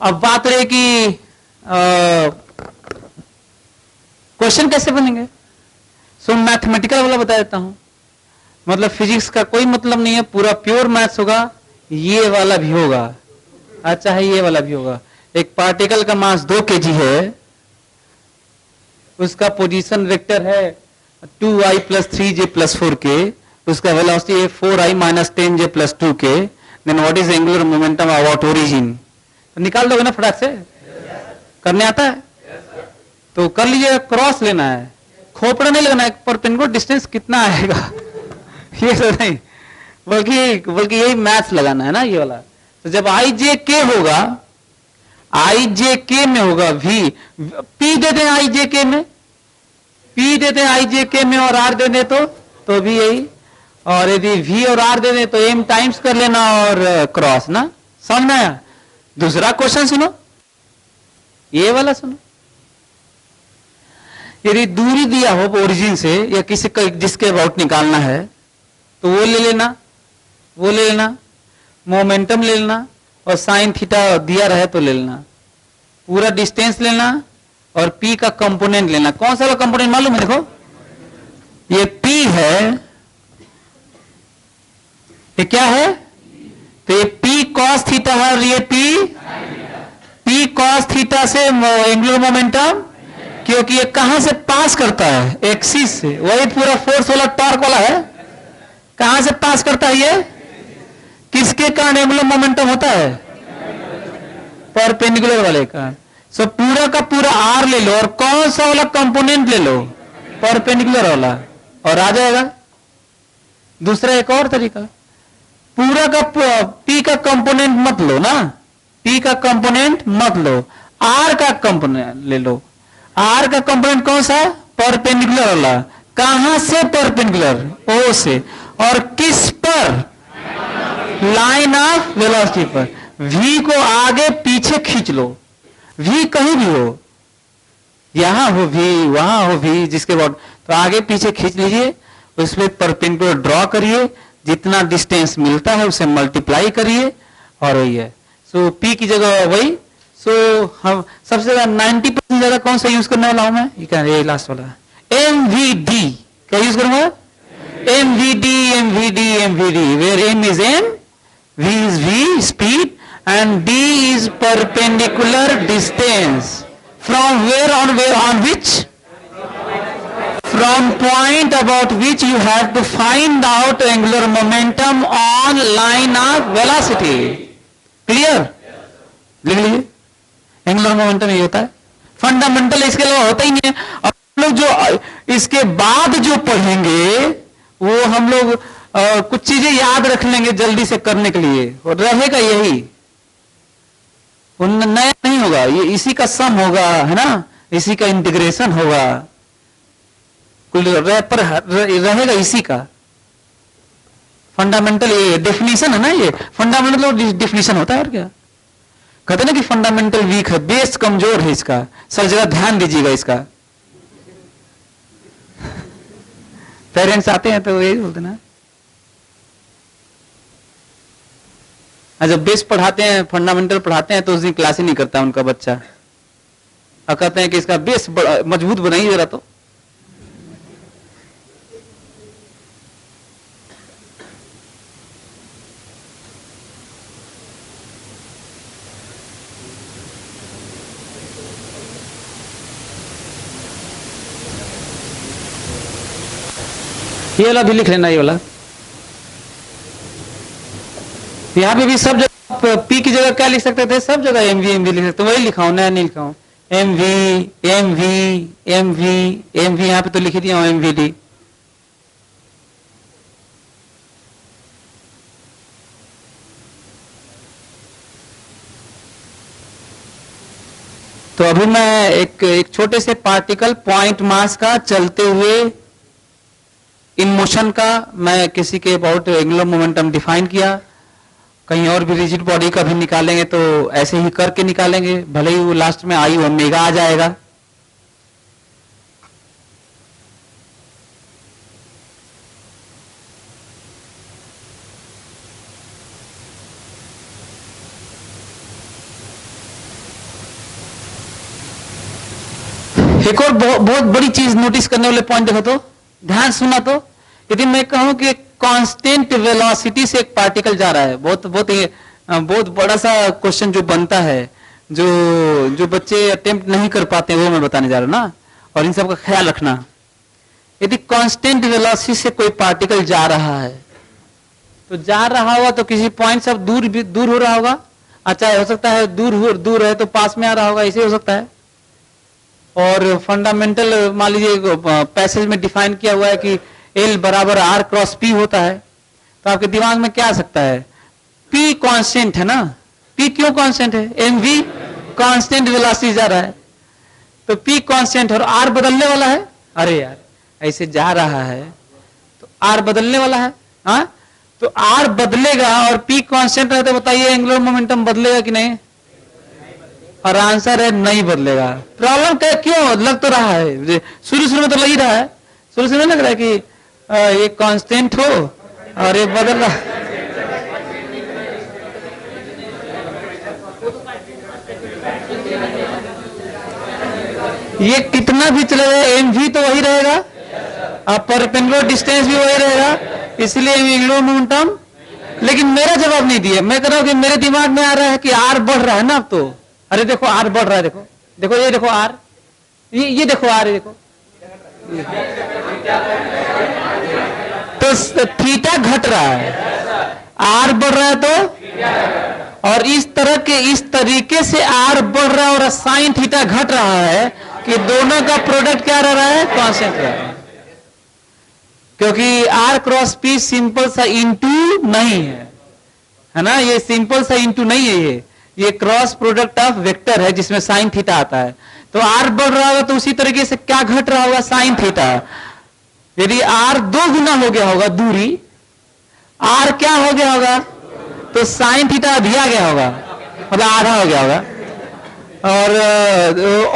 अब बात रही कि क्वेश्चन कैसे बनेंगे। सो मैथमेटिकल वाला बता देता हूं, मतलब फिजिक्स का कोई मतलब नहीं है, पूरा प्योर मैथ्स होगा। ये वाला भी होगा, अच्छा है, ये वाला भी होगा। एक पार्टिकल का मास 2 kg है, उसका पोजीशन वेक्टर है 2i + 3j + 4k, उसका वेलोसिटी है 4i - 10j + 2k, then what is angular momentum about origin. तो निकाल दोगे ना फटाक से? करने आता है तो कर लीजिए। क्रॉस लेना है, खोपड़ा नहीं लगना है, परपेंडिकुलर डिस्टेंस कितना आएगा ये तो नहीं, बल्कि यही मैथ्स लगाना है ना, ये वाला। तो जब आई जे के होगा, आई जे के में होगा वी, पी देते हैं आई जे के में, पी देते हैं आई जे के में, और आर दे दे तो भी यही, और यदि वी और आर दे दे तो एम टाइम्स कर लेना और क्रॉस ना। समझ में आया? दूसरा क्वेश्चन सुनो, ये वाला सुनो। यदि दूरी दिया हो ओरिजिन से या किसी का जिसके अबाउट निकालना है तो वो ले लेना, मोमेंटम ले लेना, और साइन थीटा दिया रहे तो ले लेना, पूरा डिस्टेंस लेना और पी का कंपोनेंट लेना। कौन सा वाला कंपोनेंट मालूम है? देखो ये पी है, ये क्या है? तो ये पी कॉस थीटा है और ये पी कॉस थीटा से एंगुलर मोमेंटम, क्योंकि ये कहां से पास करता है? एक्सिस से। वही पूरा फोर्स वाला टॉर्क वाला है, कहां से पास करता है? ये किसके कारण एंगुलर मोमेंटम होता है? परपेंडिकुलर वाले का। सो पूरा का पूरा आर ले लो और कौन सा वाला कंपोनेंट ले लो? परपेंडिकुलर वाला, और आ जाएगा। दूसरा एक और तरीका, पूरा का पी का कंपोनेंट मत लो ना, पी का कंपोनेंट मत लो, आर का कंपोनेंट ले लो। आर का कंपोनेंट कौन सा? परपेंडिकुलर वाला। कहां से परपेंडिकुलर? ओ से। और किस पर? लाइन ऑफ वेलोसिटी पर। वी को आगे पीछे खींच लो, वी कहीं भी हो, यहां हो वी, वहां हो वी, जिसके बाद तो आगे पीछे खींच लीजिए, उसमें परपेंडिकुलर ड्रॉ करिए, जितना डिस्टेंस मिलता है उसे मल्टीप्लाई करिए, और वही है। सो पी की जगह वही। सो हम सबसे ज्यादा 90% ज्यादा कौन सा यूज करने वाला हूं मैं? ये लास्ट वाला एम वी डी। क्या यूज करूंगा? M V D, where M is M, v is v speed, and d is perpendicular distance from on which, from point about which you have to find out angular momentum on line of velocity. Clear? लिख लीजिए, angular momentum ये होता है fundamental, इसके अलावा होता ही नहीं है। और हम लोग जो इसके बाद जो पढ़ेंगे वो हम लोग कुछ चीजें याद रख लेंगे जल्दी से करने के लिए, और रहेगा यही, नया नहीं होगा, ये इसी का सम होगा, है ना, इसी का इंटीग्रेशन होगा, कुल पर रहेगा इसी का। फंडामेंटल ये डेफिनेशन है ना, ये फंडामेंटल डेफिनेशन होता है। और क्या कहते हैं ना कि फंडामेंटल वीक है, बेस कमजोर है इसका, सब जगह ध्यान दीजिएगा इसका। पेरेंट्स आते हैं तो यही बोलते ना, जब बेस पढ़ाते हैं, फंडामेंटल पढ़ाते हैं तो उस दिन क्लास ही नहीं करता उनका बच्चा, और कहते हैं कि इसका बेस मजबूत बनाइए जरा। तो ये वाला भी लिख लेना, ये वाला। यहाँ पे भी सब जगह पी की जगह क्या लिख सकते थे, सब जगह एमवी लिख सकते, वही लिखा हूं, नया नहीं लिखा हूं। एमवी यहाँ पे तो लिख दिया हूं एमवीडी। तो अभी मैं एक छोटे से पार्टिकल पॉइंट मास का चलते हुए इन मोशन का मैं किसी के अबाउट एंगुलर मोमेंटम डिफाइन किया। कहीं और भी रिजिड बॉडी का भी निकालेंगे तो ऐसे ही करके निकालेंगे, भले ही वो लास्ट में आई ओमेगा आ जाएगा। एक और बहुत बड़ी चीज नोटिस करने वाले पॉइंट देखो तो, ध्यान सुना तो, यदि मैं कहूं कि कांस्टेंट वेलोसिटी से एक पार्टिकल जा रहा है, बहुत बड़ा सा क्वेश्चन जो बनता है, जो बच्चे अटेम्प्ट नहीं कर पाते हैं वो मैं बताने जा रहा हूं ना, और इन सब का ख्याल रखना। यदि कांस्टेंट वेलोसिटी से कोई पार्टिकल जा रहा है, तो जा रहा होगा तो किसी पॉइंट से दूर हो रहा होगा। अच्छा, हो सकता है दूर है तो पास में आ रहा होगा, ऐसे हो सकता है। और फंडामेंटल मान लीजिए पैसेज में डिफाइन किया हुआ है कि L बराबर R क्रॉस P होता है, तो आपके दिमाग में क्या आ सकता है, P कांस्टेंट है ना। P क्यों कांस्टेंट है, mv कांस्टेंट वेलोसिटी जा रहा है, तो P कांस्टेंट और R बदलने वाला है। अरे यार, ऐसे जा रहा है तो R बदलने वाला है, हाँ, तो R बदलेगा और P कांस्टेंट है, तो बताइए एंगुलर मोमेंटम बदलेगा कि नहीं। और आंसर है नहीं बदलेगा। प्रॉब्लम क्यों लग तो रहा है, शुरू में तो लग ही रहा है, शुरू में लग रहा है कि ये कांस्टेंट हो और ये बदल रहा। ये कितना भी चलेगा mv तो वही रहेगा, और परपेंडिकुलर डिस्टेंस भी वही रहेगा, इसलिए एंगुलर मोमेंटम। लेकिन मेरा जवाब नहीं दिया, मैं कह रहा हूं कि मेरे दिमाग में आ रहा है कि R बढ़ रहा है ना अब तो। अरे देखो R बढ़ रहा है, देखो ये देखो R, ये देखो R, ये देखो, तो थीटा घट रहा है, R बढ़ रहा है तो, और इस तरीके से R बढ़ रहा है और साइन थीटा घट रहा है कि दोनों का प्रोडक्ट क्या रह रहा है, कांस्टेंट रहा है। क्योंकि R क्रॉस P सिंपल सा इंटू नहीं है ना, ये सिंपल सा इंटू नहीं है, ये क्रॉस प्रोडक्ट ऑफ वेक्टर है जिसमें साइन थीटा आता है। तो R बढ़ रहा होगा तो उसी तरीके से क्या घट रहा होगा, साइन थीटा। यदि R 2 गुना हो गया होगा दूरी, R क्या हो गया होगा, तो साइन थीटा अधिया गया होगा, मतलब आधा हो गया होगा,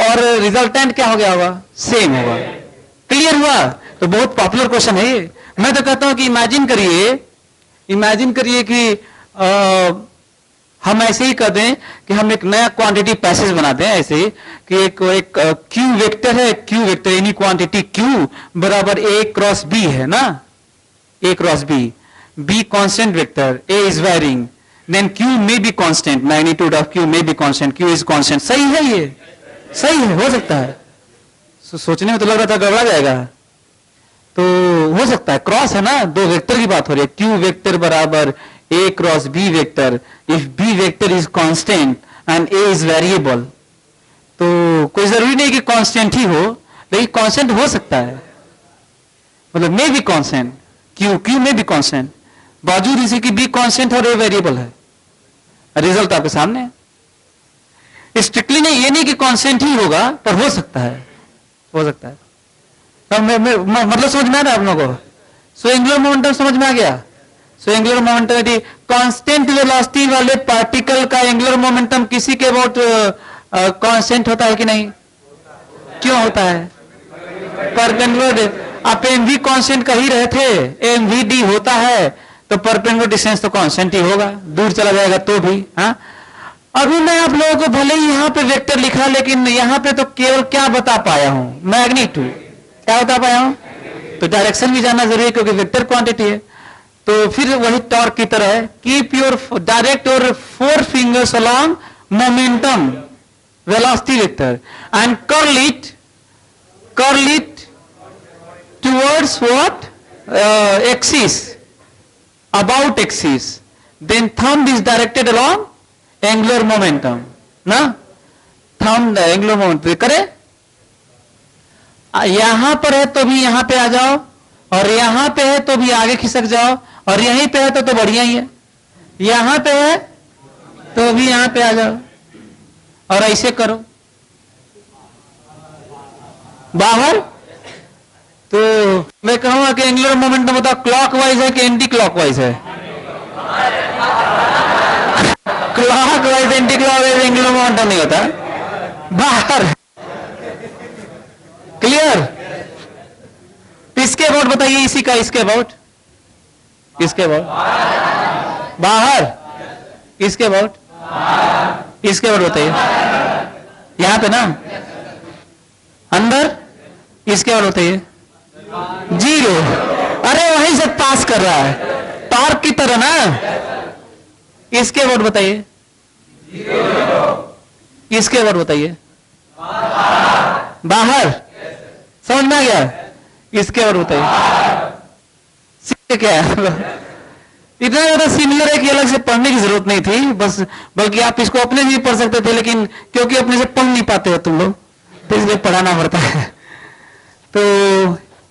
और रिजल्टेंट क्या हो गया होगा, सेम होगा। क्लियर हुआ। तो बहुत पॉपुलर क्वेश्चन है ये। मैं तो कहता हूं कि इमेजिन करिए कि हम ऐसे ही कर दें कि हम एक नया क्वांटिटी पैसेज बनाते हैं, ऐसे ही कि एक क्यू वेक्टर है, Q vector any quantity Q बराबर A क्रॉस B है ना, A cross B constant vector, A is varying, then Q may be constant, magnitude of Q may be constant, Q is constant. सही है, ये सही है, हो सकता है। सोचने में तो लग रहा था गड़बड़ा जाएगा, तो हो सकता है, क्रॉस है ना, दो वेक्टर की बात हो रही है, Q वेक्टर बराबर A cross B vector, if B vector is constant and A is variable, तो कोई जरूरी नहीं कि कांस्टेंट ही हो, लेकिन कांस्टेंट हो सकता है, मतलब मे बी कांस्टेंट, Q में भी कांस्टेंट, बावजूद इसी की B कांस्टेंट और A वेरिएबल है। रिजल्ट आपके सामने है। स्ट्रिक्टली नहीं, ये नहीं कि कांस्टेंट ही होगा, पर हो सकता है, हो सकता है। तो मतलब समझ में आ रहा है आप लोगों को। सो एंगुलर मोमेंटम समझ में आ गया। So angular momentum constant velocity वाले पार्टिकल का एंगुलर मोमेंटम किसी के अबाउट कांस्टेंट होता है कि नहीं, क्यों होता है, परपेंडिकुलर। आप mv कांस्टेंट कह ही रहे थे, mvd होता है तो परपेंडिकुलर डिस्टेंस तो कांस्टेंट ही होगा, दूर चला जाएगा तो भी। हाँ, अभी मैं आप लोगों को भले ही यहां पे वेक्टर लिखा, लेकिन यहां पे तो केवल क्या बता पाया हूं, मैग्नीट्यूड। क्या बता पाया हूं? तो डायरेक्शन भी जानना जरूरी है क्योंकि वेक्टर क्वांटिटी है। तो फिर वही टॉर्क की तरह है, keep your direct your 4 fingers along momentum velocity vector and curl it towards what? Axis, about axis. Then thumb is directed along angular momentum. ना thumb angular momentum करे, यहां पर है तो भी यहां पे आ जाओ, और यहां पे है तो भी आगे खिसक जाओ, और यहीं पे है तो बढ़िया ही है, यहां पे है तो भी यहां पे आ जाओ, और ऐसे करो बाहर। तो मैं कहूंगा कि एंगुलर मोमेंटम बताओ क्लॉकवाइज है कि एंटी क्लॉकवाइज है? Clockwise anti clockwise angular momentum नहीं होता बाहर। क्लियर? इसके अबाउट बताइए, इसी का इसके अबाउट, इसके अबाउट बाहर, इसके अबाउट, इसके अबाउट बताइए, यहां पे ना अंदर, इसके अबाउट बताइए, 0। अरे वहीं से पास कर रहा है टॉर्क की तरह ना। इसके अबाउट बताइए, इसके अबाउट बताइए, बाहर। समझ में आ गया? इसके अबाउट बताइए, क्या है? इतना ज्यादा सिमिलर है कि अलग से पढ़ने की जरूरत नहीं थी, बस बल्कि आप इसको अपने लिए पढ़ सकते थे, लेकिन क्योंकि अपने से पढ़ नहीं पाते हो तुम लोग, तो इसलिए पढ़ाना पड़ता है। तो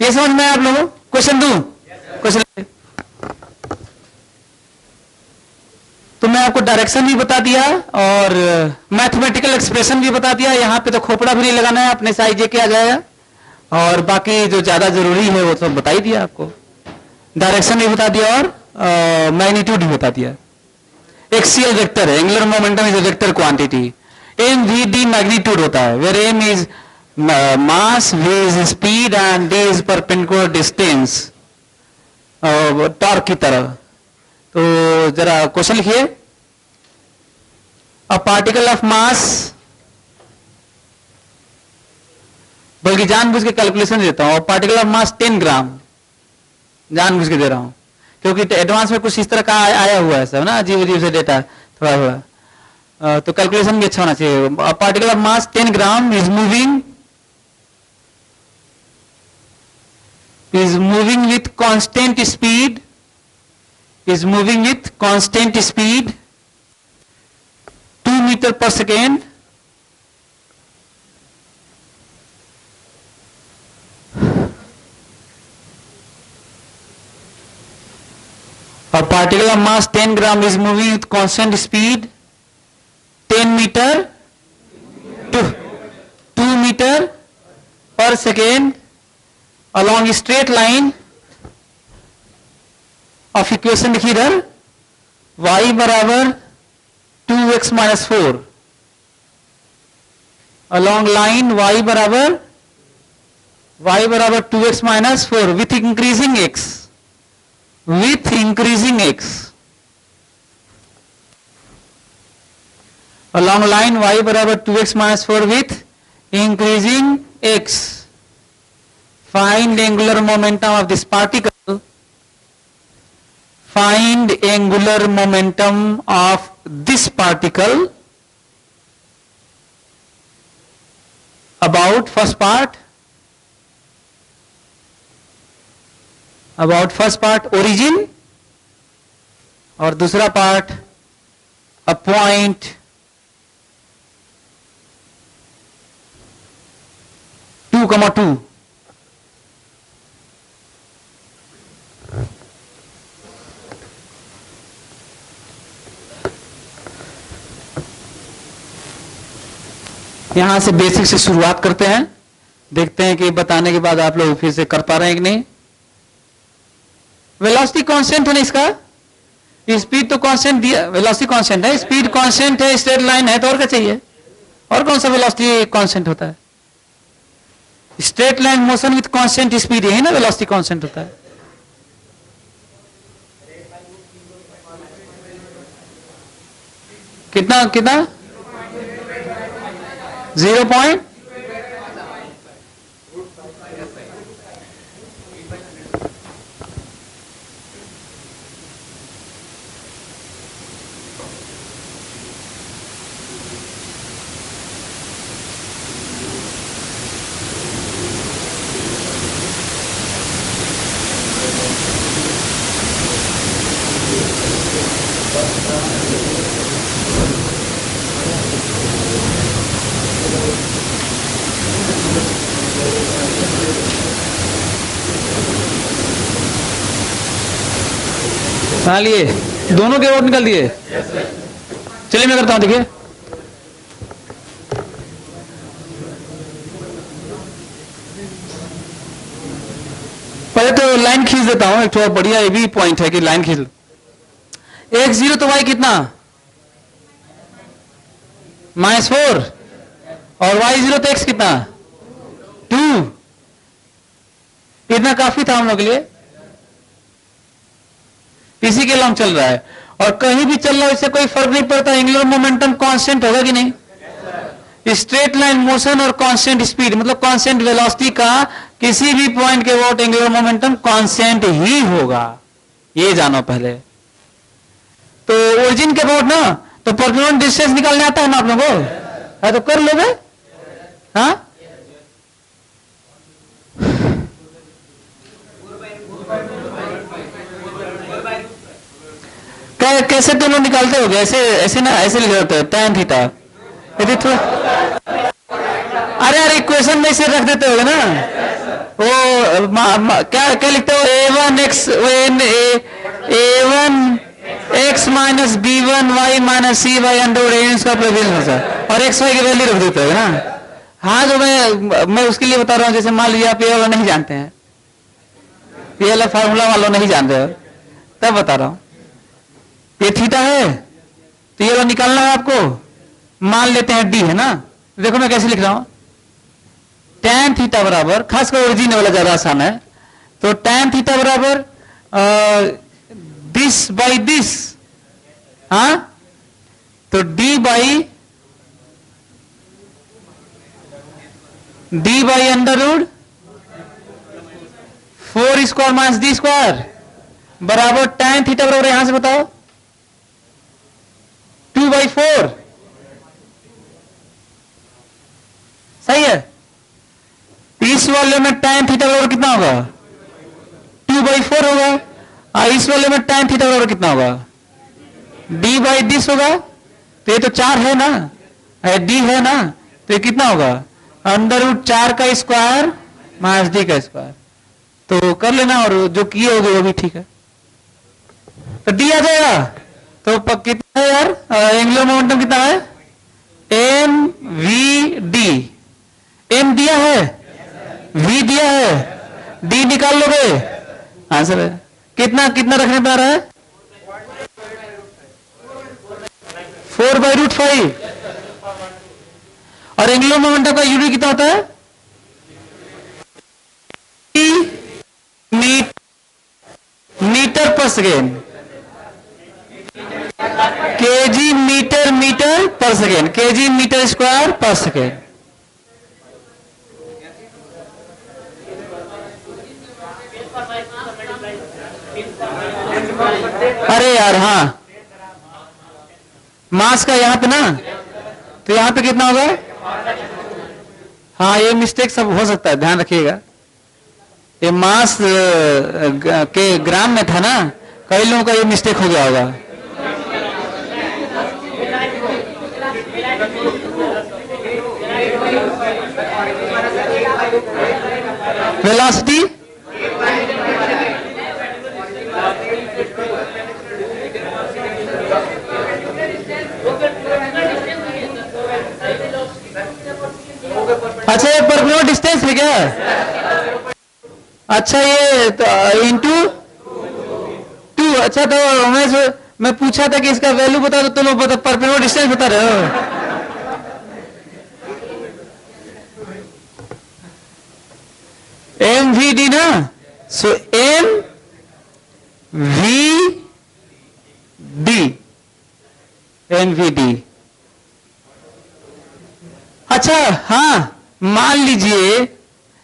ये समझ में आप लोगों? क्वेश्चन दूं? क्वेश्चन। तो मैं आपको डायरेक्शन भी बता दिया और मैथमेटिकल एक्सप्रेशन भी बता दिया। यहां पे तो खोपड़ा भी नहीं लगाना है, अपने साइज के आ जाएगा, और बाकी जो ज्यादा जरूरी है वो सब बता ही दिया आपको। डायरेक्शन भी बता दिया और मैग्नीट्यूड भी बता दिया। एक्सियल वेक्टर है, angular momentum is a vector quantity. M V D magnitude होता है, where M is mass, V is speed and D is perpendicular distance, torque की तरह। तो जरा क्वेश्चन लिखिए। अ पार्टिकल ऑफ मास, बल्कि जानबूझ के कैलकुलेशन देता हूं, पार्टिकल ऑफ मास 10 ग्राम, जानबूझ के दे रहा हूं क्योंकि एडवांस में कुछ इस तरह का आया हुआ है सब ना, अजीब अजीब से डेटा थोड़ा थोड़ा, तो कैलकुलेशन भी अच्छा होना चाहिए। Particle of mass 10 gram is moving with constant speed, is moving with constant speed 2 meter per second, a particle of mass 10 gram is moving with constant speed 10 meter to 2 meter per second along a straight line of equation लिखी इधर, y बराबर 2x minus 4, along line y बराबर 2x minus 4 with increasing x, along line y बराबर 2x minus 4 with increasing x। Find angular momentum of this particle, find angular momentum of this particle about first part origin, और दूसरा part a point 2,2। यहां से basic से शुरुआत करते हैं, देखते हैं कि बताने के बाद आप लोग फिर से कर पा रहे हैं कि नहीं। वेलोसिटी कांस्टेंट है ना इसका, स्पीड तो कांस्टेंट दिया, वेलोसिटी कांस्टेंट है, स्पीड कांस्टेंट है, स्ट्रेट लाइन है, तो और क्या चाहिए? और कौन सा वेलोसिटी कांस्टेंट होता है? Straight line motion with constant speed, यही ना वेलोसिटी कांस्टेंट होता है। कितना कितना 0. हाँ लिए दोनों के वोट निकाल दिए। चलिए मैं करता हूं, देखिए पहले तो लाइन खींच देता हूं। एक थोड़ा बढ़िया ये भी पॉइंट है कि लाइन खींच। x0 तो y कितना -4 और y0 तो x कितना 2। इतना काफी था हम लोग के लिए। इसी के लॉन्ग चल रहा है और कहीं भी चल रहा है इससे कोई फर्क नहीं पड़ता। एंगुलर मोमेंटम कांस्टेंट होगा कि नहीं? स्ट्रेट लाइन मोशन और कांस्टेंट स्पीड मतलब कांस्टेंट वेलोसिटी का किसी भी पॉइंट के वोट एंगुलर मोमेंटम कांस्टेंट ही होगा, ये जानो पहले। तो ओरिजिन के वोट ना तो परपेंडिकुलर डिस्टेंस निकालने आता है ना आप लोगों को? है तो कर लोगे। हाँ कैसे तुम लोग निकालते हो? ऐसे ऐसे ना, ऐसे लिख देते हो tan थीटा। यदि अरे इक्वेशन में इसे रख देते हो ना। वो क्या क्या लिखते हो? a1x minus b1y minus cy under का प्रोविजन और xy की वैल्यू रख देते हो ना। हाँ जो मैं उसके लिए बता रहा हूँ, जैसे मान लीजिए आप ये वाला नहीं जानते हैं, ये वाला फार्मूला मान लो नहीं जानते हो, तब बता रहा हूँ। ये थीटा है तो ये वाला निकालना है आपको। मान लेते हैं डी है ना। देखो मैं कैसे लिख रहा हूं, tan थीटा बराबर, खासकर ओरिजिन वाला ज्यादा आसान है, तो tan थीटा बराबर दिस बाई दिस। हाँ तो D by under root 4 square minus D square बराबर tan थीटा बराबर, यहां से बताओ 2/4। सही है। इस वाले में tan थीटा बराबर कितना होगा? 2/4 होगा। और इस वाले में tan थीटा बराबर कितना होगा? d बाई दिस होगा। तो ये तो 4 है ना, d है ना, तो ये कितना होगा? अंडर रूट 4 का स्क्वायर माइनस डी का स्क्वायर। तो कर लेना और जो किए होगे वो भी ठीक है। तो d आ जाएगा। तो कितना है यार? एंगुलर मोमेंटम कितना है? mvd। m दिया है, v दिया है, d निकाल लोगे आंसर है। कितना कितना रखने पे आ रहा है? 4/√5। और एंगुलर मोमेंटम का यूनिट कितना होता है? मीटर पर सेकेंड। केजी मीटर मीटर पर सेकेंड, केजी मीटर स्क्वायर पर सेकेंड। अरे यार हाँ, मास का यहां पे ना, तो यहां पे कितना होगा? हाँ ये मिस्टेक सब हो सकता है, ध्यान रखिएगा। ये मास के ग्राम में था ना, कई लोगों का ये मिस्टेक हो गया होगा। वेलोसिटी अच्छा, ये परपेंडिकुलर डिस्टेंस है क्या? अच्छा ये तो इंटू 2। अच्छा तो मैं पूछा था कि इसका वैल्यू बता दो, तुम लोग परपेंडिकुलर डिस्टेंस बता रहे हो। mvd ना, सो mvd एनवीडी। अच्छा हाँ, मान लीजिए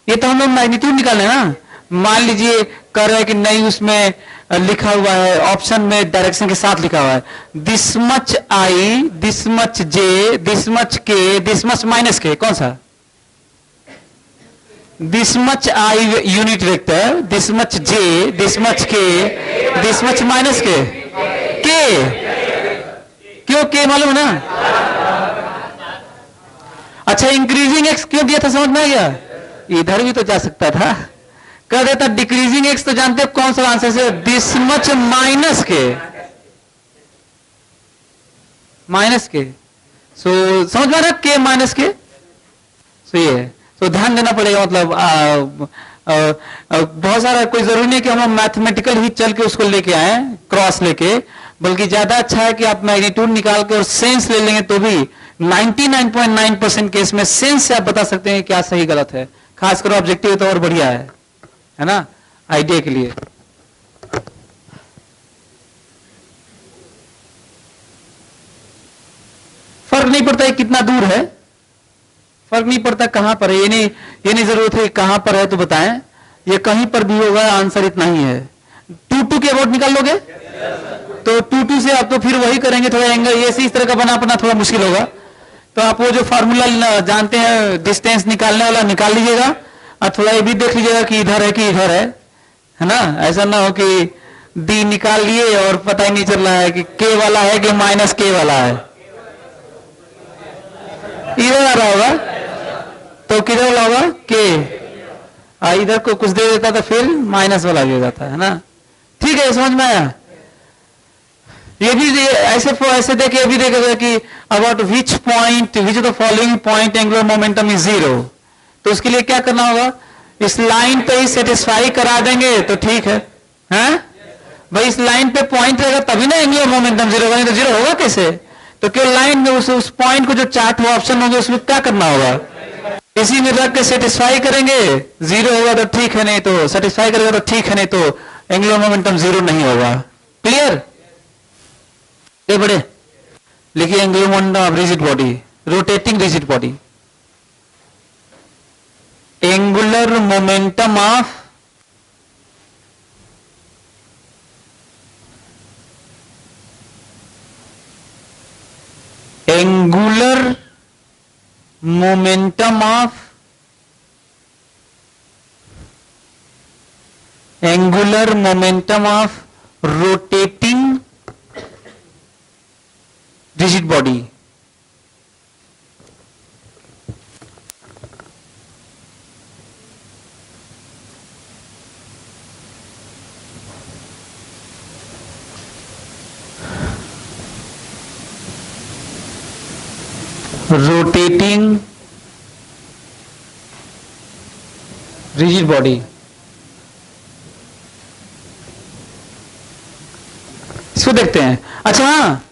ये तो हम लोग मैग्नीट्यूड निकाले ना, मान लीजिए कर रहे हैं कि नहीं, उसमें लिखा हुआ है ऑप्शन में डायरेक्शन के साथ लिखा हुआ है this much I, this much J, this much के, दिस मच माइनस के, कौन सा? This much I unit vector, this much J, this much के, दिस मच माइनस के, क्यों के मालूम है ना? अच्छा इंक्रीजिंग एक्स क्यों दिया था, समझ में आ गया? इधर भी तो जा सकता था, कर देता डिक्रीजिंग एक्स, तो जानते हो कौन सा आंसर से? दिस मच माइनस के, माइनस के। सो समझ में आ रहा के माइनस के? सो ये है, तो ध्यान देना पड़ेगा। मतलब बहुत सारा, कोई जरूरी नहीं कि हम मैथमेटिकल ही चल के उसको लेके आए क्रॉस लेके, बल्कि ज्यादा अच्छा है कि आप मैग्नीट्यूड निकाल के और सेंस ले लेंगे, तो भी 99.9% केस में सेंस से आप बता सकते हैं क्या सही गलत है। खासकर ऑब्जेक्टिव तो और बढ़िया है ना, आइडिया के लिए। फर्क नहीं पड़ता है कितना दूर है, फर्क नहीं पड़ता कहां पर है, ये नहीं जरूरत है कहां पर है तो बताएं, ये कहीं पर भी होगा, आंसर इतना ही है। 2 के अबाउट निकाल लोगे तो 2 से आप तो फिर वही करेंगे, थोड़ा एंगल ये इस तरह का बनाना थोड़ा मुश्किल होगा। तो आप वो जो फार्मूला जानते हैं डिस्टेंस निकालने वाला निकाल लीजिएगा, और थोड़ा ये भी देख लीजिएगा कि इधर है कि इधर है ना। ऐसा ना हो कि डी निकाल लिए और पता ही नहीं चल रहा है कि के वाला है कि माइनस के वाला है। इधर आ रहा होगा तो किधर वाला होगा के, इधर को कुछ दे देता तो फिर माइनस वाला भी हो जाता है ना। ठीक है, समझ में आया? ये भी ऐसे देखे, ये भी देखेगा कि about which point, which of the following point angular momentum is 0। तो उसके लिए क्या करना होगा, इस लाइन पे ही सेटिस्फाई करा देंगे तो ठीक है, हैं? भाई इस लाइन पे पॉइंट रहेगा तभी ना एंगुलर मोमेंटम 0 होगा, नहीं तो 0 होगा कैसे? तो केवल लाइन में उस पॉइंट को जो चार्ट हुआ ऑप्शन होंगे उसमें क्या करना होगा, इसी में रख के सेटिस्फाई करेंगे। 0 होगा तो ठीक है, नहीं तो सेटिस्फाई करेगा तो ठीक है, नहीं तो एंगुलर मोमेंटम 0 नहीं होगा। क्लियर? ये बड़े लिखिए angular momentum of rigid body, rotating rigid body, angular momentum of angular momentum of angular momentum of rotating rigid body. Rotating rigid body, इसको देखते हैं। अच्छा हाँ,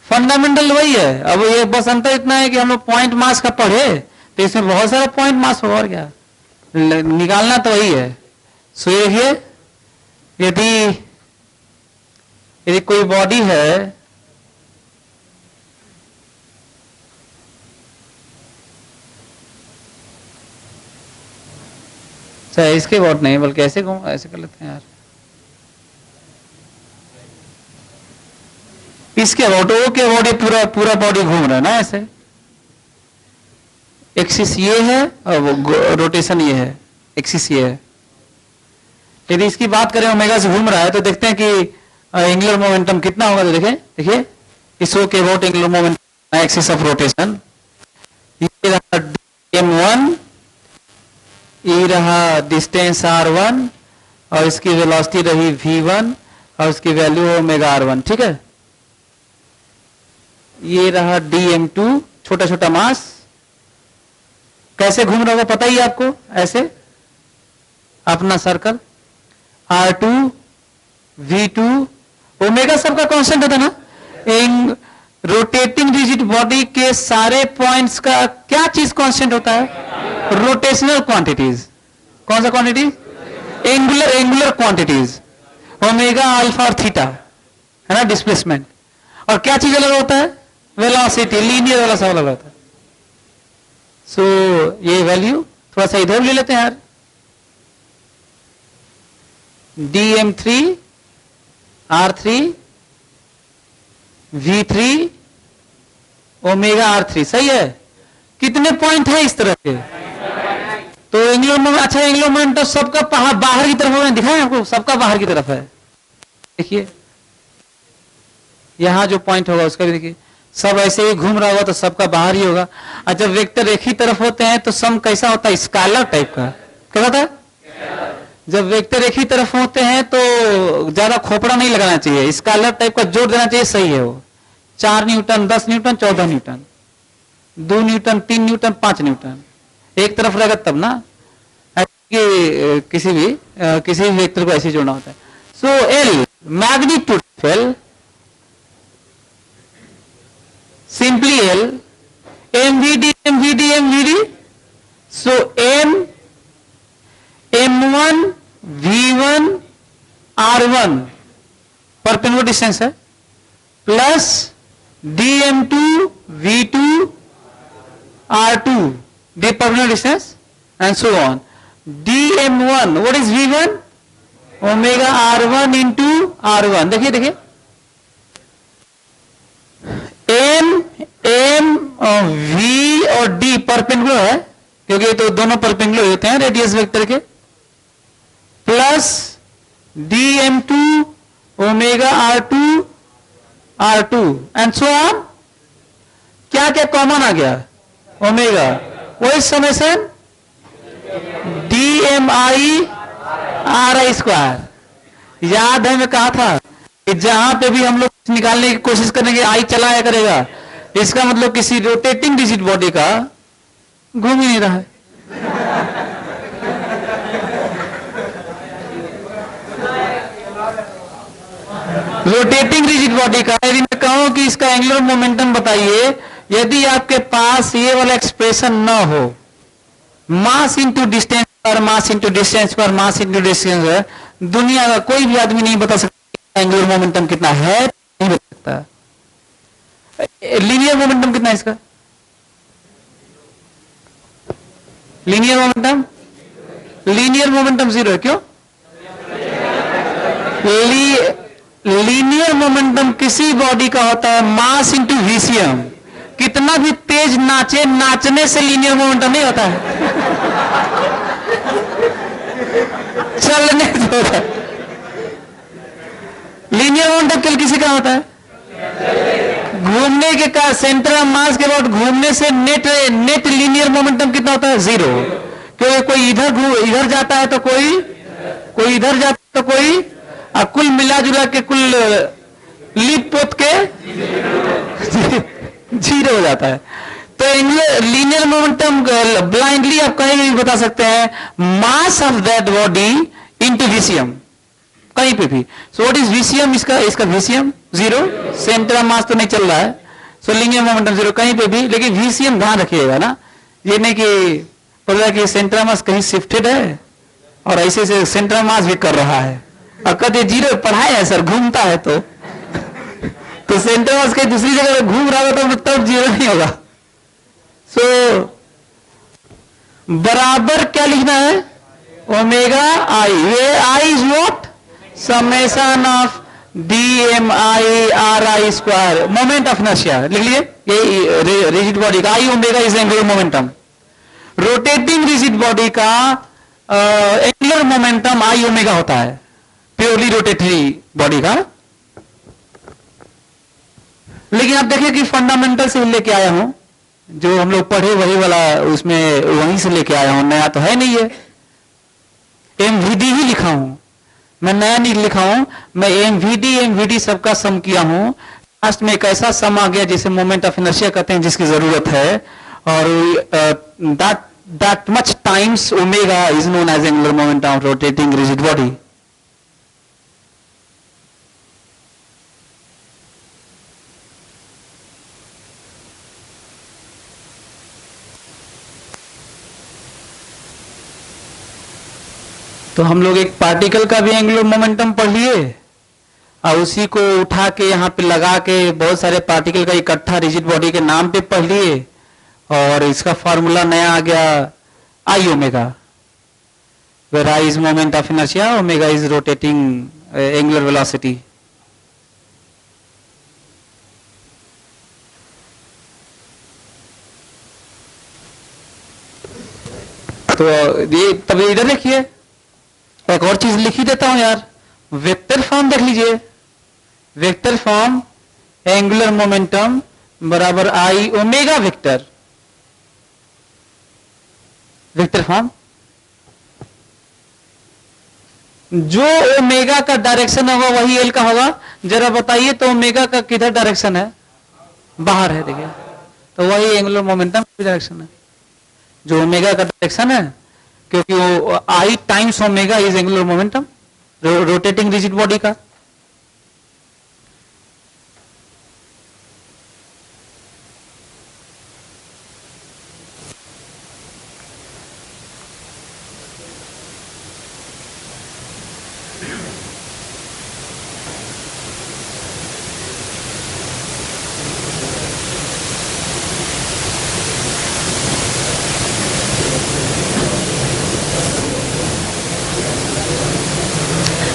फंडामेंटल वही है। अब ये बस अंतर इतना है कि हम लोग पॉइंट मास का पढ़े, तो इसमें बहुत सारा पॉइंट मास होगा और क्या, निकालना तो वही है। सो ये यदि कोई बॉडी है, चाहे इसके अबाउट नहीं बल्कि ऐसे ऐसे कर लेते हैं यार, इसके अबाउट, ओ के अबाउट, ये पूरा बॉडी घूम रहा है ना ऐसे, एक्सिस ये है और रोटेशन ये है, एक्सिस ये है। यदि इसकी बात करें ओमेगा से घूम रहा है तो देखते हैं कि एंगुलर मोमेंटम कितना होगा। तो देखिए इस ओ के about angular momentum axis of rotation, ये रहा m1, ये रहा डिस्टेंस r1 और इसकी वेलोसिटी रही v1 और उसकी वैल्यू ओमेगा r1। ठीक है, ये रहा dm2, छोटा छोटा मास। कैसे घूम रहा होगा पता ही आपको, ऐसे अपना सर्कल, r2 v2, ओमेगा सबका कांस्टेंट होता ना। रोटेटिंग रिजिड बॉडी के सारे पॉइंट्स का क्या चीज कांस्टेंट होता है, रोटेशनल क्वांटिटीज। कौन सा quantity, angular quantities, omega alpha और थीटा है ना, डिस्प्लेसमेंट। और क्या चीज अलग होता है, वेलोसिटी, लीनियर वाला सवाल लगा था। सो ये वैल्यू थोड़ा सा इधर ले लेते हैं यार, dm3 r3 v3 omega r3, सही है। कितने पॉइंट है इस तरह के? तो एंगुलर मोमेंटम, अच्छा एंगुलर मोमेंटम सबका बाहर की तरफ होगा, दिखाएं आपको, सबका बाहर की तरफ है। देखिए यहां जो पॉइंट होगा उसका भी देखिए, सब ऐसे ही घूम रहा होगा तो सबका बाहर ही होगा। और जब वेक्टर एक ही तरफ होते हैं तो सम कैसा होता है? स्केलर टाइप का। क्या होता है? जब वेक्टर एक ही तरफ होते हैं तो ज्यादा खोपड़ा नहीं लगाना चाहिए, स्केलर टाइप का जोड़ देना चाहिए, सही है वो। 4 Newton, 10 Newton, 14 Newton, 2 Newton, 3 Newton, 5 Newton एक तरफ रहेगा तब ना, किसी भी वेक्टर को ऐसे जोड़ना होता है। So L magnitude L, simply L, MVD MVD MVD. So M m1 v1 r1 perpendicular distance है, plus dm2 v2 r2 the perpendicular distance, and so on. dm1 what is v1? omega r1 into r1। देखिए देखिए m v और d perpendicular है, क्योंकि ये तो दोनों perpendicular होते हैं रेडियस वेक्टर के, plus dm2 omega r2 and so on. क्या क्या कॉमन आ गया? ओमेगा, वही समेशन dmi ri स्क्वायर। याद है मैं कहा था कि जहां पे भी हम लोग निकालने की कोशिश करेंगे आई चलाया करेगा, इसका मतलब किसी रोटेटिंग रिजिड बॉडी का घूम ही नहीं रहा है। रोटेटिंग रिजिड बॉडी का यदि मैं कहूं कि इसका एंगुलर मोमेंटम बताइए, यदि आपके पास ये वाला एक्सप्रेशन ना हो, मास इंटू डिस्टेंस पर मास इंटू डिस्टेंस पर मास इंटू डिस्टेंस, दुनिया का कोई भी आदमी नहीं बता सकता एंगुलर मोमेंटम कितना है, नहीं बता सकता। लीनियर मोमेंटम कितना है इसका? लीनियर मोमेंटम 0 है। क्यों? लीनियर मोमेंटम किसी बॉडी का होता है मास इंटू वीसीएम। कितना भी तेज नाचे, नाचने से लीनियर मोमेंटम नहीं होता है, चलने से होता है। लीनियर मोमेंटम केवल किसी का होता है? घूमने के का सेंटर ऑफ मास के बाद घूमने से नेट लीनियर मोमेंटम कितना होता है? 0। क्योंकि कोई इधर जाता है तो कोई इधर जाता है तो कोई, कुल मिला जुला के कुल लीप पोत के 0 हो जाता है। तो लीनियर मोमेंटम ब्लाइंडली आप कहीं भी बता सकते हैं, mass of that body into VCM, कहीं पे भी। So what is VCM? इसका वीसीएम 0, सेंटर ऑफ मास तो नहीं चल रहा है, सो लीनियर मोमेंटम 0 कहीं पे भी। लेकिन वीसीएम ध्यान रखिएगा ना, ये नहीं कि पता कि सेंटर ऑफ मास कहीं शिफ्टेड है और ऐसे से सेंटर ऑफ मास भी कर रहा है, और कभी 0 पढ़ाया है सर, घूमता है तो सेंटर ऑफ मास कहीं दूसरी जगह घूम रहा होगा तो तब 0 नहीं होगा। सो बराबर क्या लिखना है? Omega I. ये I is what? Summation of dmi ri square, moment of inertia. लिख लिए, ये रिजिड बॉडी का I omega is angular momentum. Rotating rigid body का एंगुलर मोमेंटम आई ओमेगा होता है, प्योरली रोटेटरी बॉडी का। लेकिन आप देखिए कि फंडामेंटल से लेके आया हूं, जो हम लोग पढ़े वही वाला, उसमें वहीं से लेके आया हूं, नया तो है नहीं है। एमवीडी ही लिखा हूं मैं, नया नहीं लिखा हूं मैं। एमवीडी सबका सम किया हूं, लास्ट में एक ऐसा सम आ गया जिसे मोमेंट ऑफ इनर्शिया कहते हैं, जिसकी जरूरत है। और that much times omega is known as angular momentum of rotating rigid body. तो हम लोग एक पार्टिकल का भी एंगुलर मोमेंटम पढ़ लिए, और उसी को उठा के यहाँ पे लगा के बहुत सारे पार्टिकल का इकट्ठा रिजिड बॉडी के नाम पे पढ़ लिए और इसका फॉर्मूला नया आ गया I omega, where I is moment of inertia, omega is rotating angular velocity. तो ये तब इधर देखिए, एक और चीज लिख ही देता हूं यार, वेक्टर फॉर्म देख लीजिए, वेक्टर फॉर्म एंगुलर मोमेंटम बराबर आई ओमेगा वेक्टर, वेक्टर फॉर्म। जो ओमेगा का डायरेक्शन होगा वही एल का होगा। जरा बताइए तो ओमेगा का किधर डायरेक्शन है, बाहर है, देखिए तो वही एंगुलर मोमेंटम की डायरेक्शन है, जो ओमेगा का डायरेक्शन है, क्योंकि वो I times omega is angular momentum rotating rigid body का।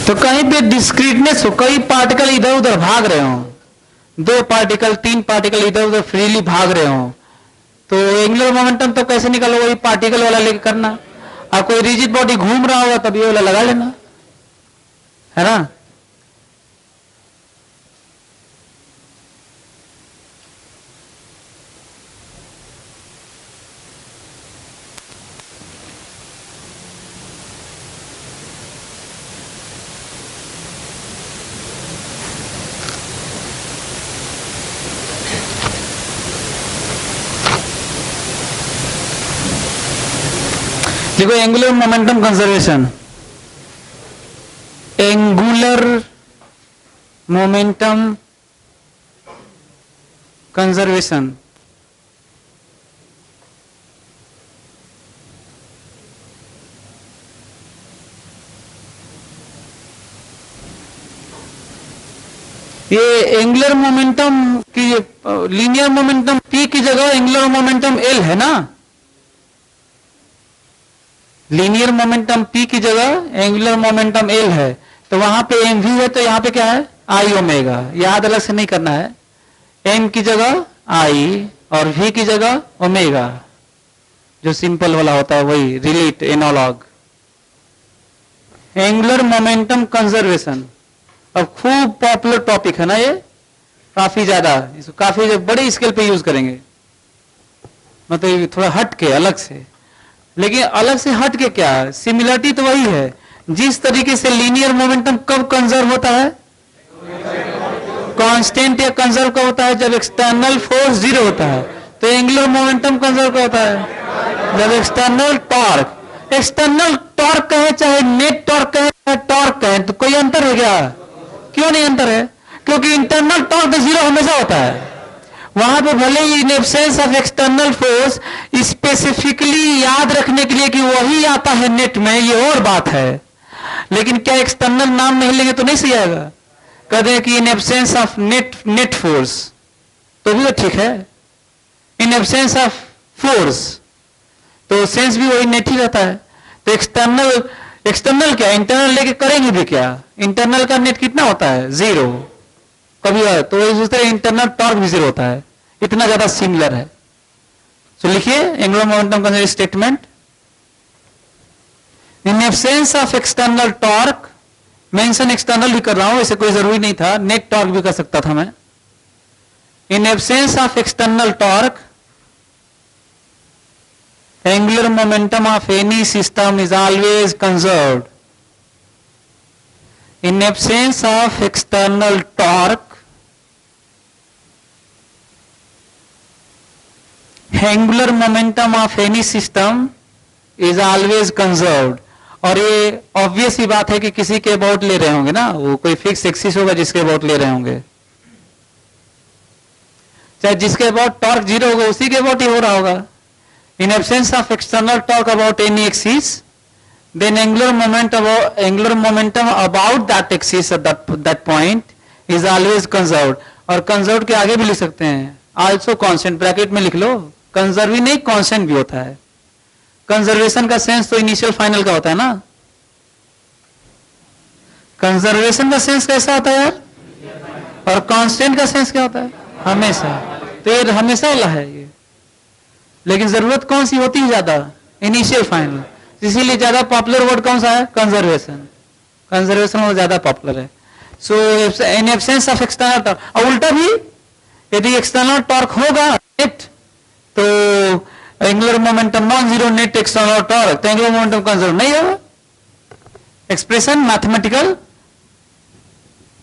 तो कहीं पे डिस्क्रीटनेस हो, कई पार्टिकल इधर उधर भाग रहे हो, 2 पार्टिकल 3 पार्टिकल इधर उधर फ्रीली भाग रहे हो, तो एंगुलर मोमेंटम तो कैसे निकालो, वही पार्टिकल वाला लेके करना। और कोई रिजिड बॉडी घूम रहा होगा तब ये वाला लगा लेना, है ना। देखो angular momentum conservation, angular momentum conservation ये एंगुलर मोमेंटम की लीनियर मोमेंटम p की जगह एंगुलर मोमेंटम l है ना, लीनियर मोमेंटम p की जगह एंगुलर मोमेंटम l है, तो वहां पे mv है, तो यहां पे क्या है आई ओमेगा, याद अलग से नहीं करना है, m की जगह i और v की जगह ओमेगा, जो सिंपल वाला होता है वही relate analog. Angular momentum conservation अब खूब पॉपुलर टॉपिक है ना ये, काफी ज्यादा, इसको काफी बड़े स्केल पे यूज करेंगे, मतलब थोड़ा हट के अलग से, लेकिन अलग से हट के क्या, सिमिलरिटी तो वही है। जिस तरीके से लीनियर मोमेंटम कब कंजर्व होता है, कांस्टेंट या कंजर्व कब होता है, जब एक्सटर्नल फोर्स 0 होता है। तो एंगुलर मोमेंटम कंजर्व कब होता है, जब एक्सटर्नल टॉर्क, एक्सटर्नल टॉर्क कहे चाहे नेट टॉर्क कहे चाहे टॉर्क कहे, तो कोई अंतर है क्या, क्यों नहीं अंतर है, क्योंकि इंटरनल टॉर्क तो 0 हमेशा होता है। वहां पे भले ही in absence of external force specifically याद रखने के लिए कि वही आता है नेट में, ये और बात है, लेकिन क्या एक्सटर्नल नाम नहीं लेंगे तो नहीं सही आएगा, कहते हैं कि इन एब्सेंस ऑफ नेट फोर्स, तो भी तो ठीक है, इन एब्सेंस ऑफ फोर्स तो सेंस भी वही नेट ही रहता है। तो एक्सटर्नल क्या, इंटरनल लेके करेंगे भी क्या, इंटरनल का नेट कितना होता है 0 कभी, तो इस तरह इंटरनल टॉर्क भी 0 होता है, इतना ज्यादा सिमिलर है। तो लिखिए एंगुलर मोमेंटम का statement, in absence of external torque, mention external भी कर रहा हूं, ऐसे कोई जरूरी नहीं था, नेट टॉर्क भी कर सकता था मैं। इन absence of external torque angular momentum of any system is always conserved. In absence of external torque, angular momentum of any system is always conserved। और ये ऑब्वियस ही बात है कि किसी के अबाउट ले रहे होंगे ना, वो कोई फिक्स एक्सिस होगा जिसके अबाउट ले रहे होंगे, चाहे जिसके अबाउट टॉर्क 0 होगा उसी के अबाउट ही हो रहा होगा। इन absence of external torque about any axis, then angular momentum about that axis at that point is always conserved, और कंजर्व्ड के आगे भी लिख सकते हैं आल्सो कांस्टेंट, ब्रैकेट में लिख लो। कंजर्व ही नहीं, कांस्टेंट भी होता है। कंजर्वेशन का सेंस तो इनिशियल फाइनल का होता है ना। कंजर्वेशन का सेंस कैसा होता है यार, और कांस्टेंट का सेंस क्या होता है, हमेशा। तो ये हमेशा वाला है ये, लेकिन जरूरत कौन सी होती है ज्यादा, इनिशियल फाइनल। इसीलिए ज्यादा पॉपुलर वर्ड कौन सा है, कंजर्वेशन। कंजर्वेशन वो ज्यादा पॉपुलर है। So in absence of external torque, और उल्टा भी यदि एक्सटर्नल टॉर्क होगा नेट, तो angular momentum non zero net external torque, तो एंगुलर मोमेंटम कंजर्व नहीं होगा। Expression mathematical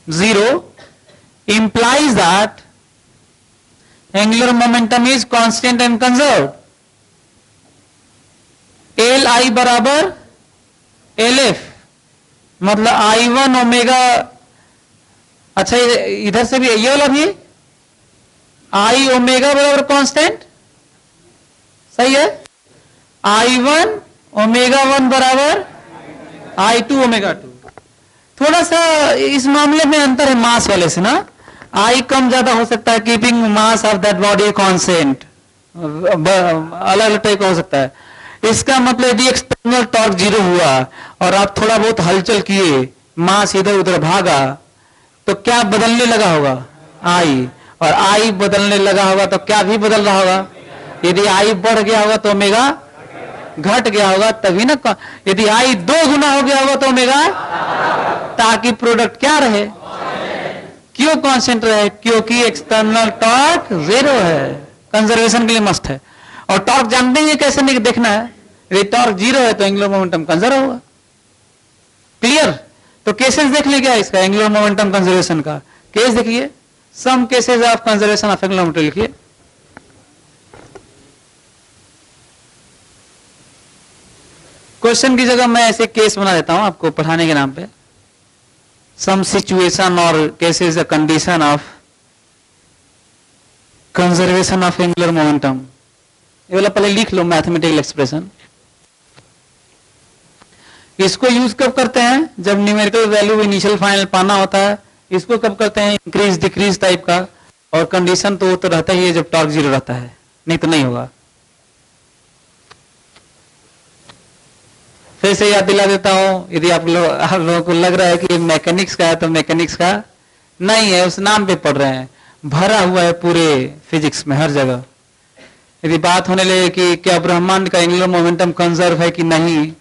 zero implies that angular momentum is constant and conserved. Li बराबर LF, मतलब I1 ओमेगा, अच्छा इधर से भी ये वाला भी I ओमेगा बराबर कांस्टेंट, सही है। I1 ओमेगा 1 बराबर I2 ओमेगा 2। थोड़ा सा इस मामले में अंतर है मास वाले से ना, आई कम ज्यादा हो सकता है, keeping mass of that body constant, अलग अलग टाइप का हो सकता है। इसका मतलब यदि एक्सटर्नल टॉर्क जीरो हुआ और आप थोड़ा बहुत हलचल किए, मास इधर उधर भागा, तो क्या बदलने लगा होगा, आई, और आई बदलने लगा होगा तो क्या भी बदल रहा होगा। यदि आई बढ़ गया होगा तो ओमेगा घट गया होगा, तभी ना। यदि आई 2 गुना हो गया होगा तो ओमेगा, ताकि प्रोडक्ट क्या रहे, क्यों कांस्टेंट रहे, क्योंकि एक्सटर्नल टॉर्क जीरो है। कंजर्वेशन के लिए मस्ट है। और टॉर्क जानते हैं कैसे नहीं देखना है, यदि टॉर्क जीरो है तो एंगुलर मोमेंटम कंजर्व होगा। क्लियर। तो केसेस देख ले क्या इसका, एंगुलर मोमेंटम कंजर्वेशन का केस देखिए। Some cases of conservation of angular momentum लिखिए। क्वेश्चन की जगह मैं ऐसे केस बना देता हूं आपको पढ़ाने के नाम पे। सम सिचुएशन और cases the condition of conservation of angular momentum. ये वाला पहले लिख लो, मैथमेटिकल एक्सप्रेशन। इसको यूज कब करते हैं, जब न्यूमेरिकल वैल्यू इनिशियल फाइनल पाना होता है। इसको कब करते हैं, इंक्रीज डिक्रीज टाइप का। और कंडीशन तो वो तो रहता ही है जब टॉर्क जीरो रहता है, नहीं तो नहीं होगा। फिर से याद दिला देता हूं, यदि आप लोगों को लग रहा है कि मैकेनिक्स का है तो मैकेनिक्स का नहीं है, उस नाम पे पढ़ रहे हैं। भरा हुआ है पूरे फिजिक्स में हर जगह। यदि बात होने लगे कि क्या ब्रह्मांड का एंगुलर मोमेंटम कंजर्व है कि नहीं,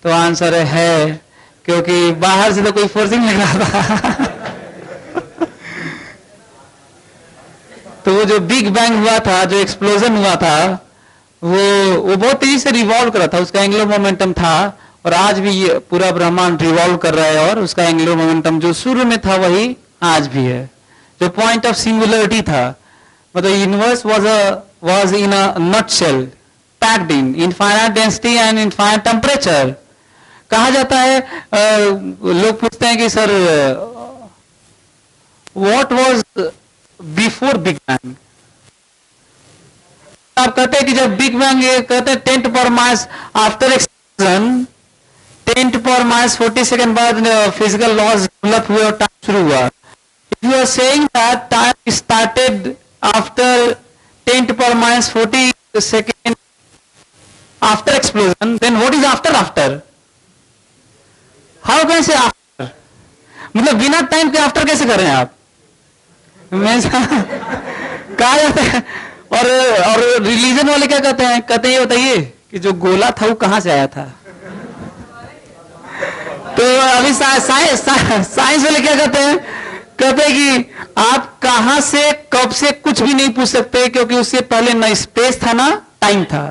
तो आंसर है, क्योंकि बाहर से तो कोई फोर्सिंग लग रहा था। तो वो जो बिग बैंग हुआ था, जो एक्सप्लोजन हुआ था, वो बहुत तेजी से रिवॉल्व कर रहा था, उसका एंगुलर मोमेंटम था। और आज भी ये पूरा ब्रह्मांड रिवॉल्व कर रहा है, और उसका एंगुलर मोमेंटम जो शुरू में था वही आज भी है। जो पॉइंट ऑफ सिंगुलरिटी था, मतलब universe was in a nutshell, packed in infinite density and infinite temperature। कहा जाता है, लोग पूछते हैं कि sir what was before Big Bang। आप कहते हैं कि जब बिग बैंग, कहते हैं 10 to power minus after explosion 10 to power minus 40 second बाद फिजिकल लॉज डेवलप हुए और टाइम शुरू हुआ। If you are saying that time started after 10 to power minus 40 second after explosion, then what is after? How can I say after? मतलब बिना time के after कैसे कर रहे हैं आप? कहा जाता है। और रिलीजन वाले क्या कहते हैं, कहते हैं ये बताइए कि जो गोला था वो कहां से आया था। तो अभी साइंस वाले क्या कहते हैं, कहते हैं कि आप कहां से कब से कुछ भी नहीं पूछ सकते, क्योंकि उससे पहले ना स्पेस था ना टाइम था।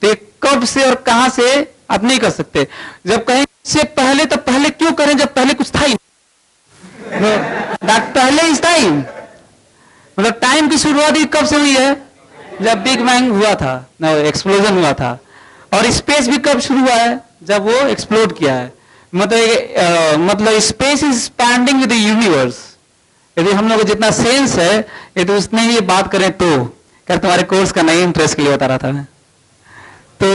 तो कब से और कहां से आप नहीं कर सकते। जब कहें से पहले, तो पहले क्यों करें जब पहले कुछ था ही नहीं। पहले इज टाइम, मतलब टाइम की शुरुआत ही कब से हुई है, जब बिग बैंग हुआ था ना, एक्सप्लोजन हुआ था। और स्पेस भी कब शुरू हुआ है, जब वो एक्सप्लोड किया है। मतलब space is expanding with the universe. यदि हम लोग को जितना सेंस है, यदि उसने ही बात करें तो क्या तुम्हारे कोर्स का नहीं इंटरेस्ट के लिए बता रहा था मैं, तो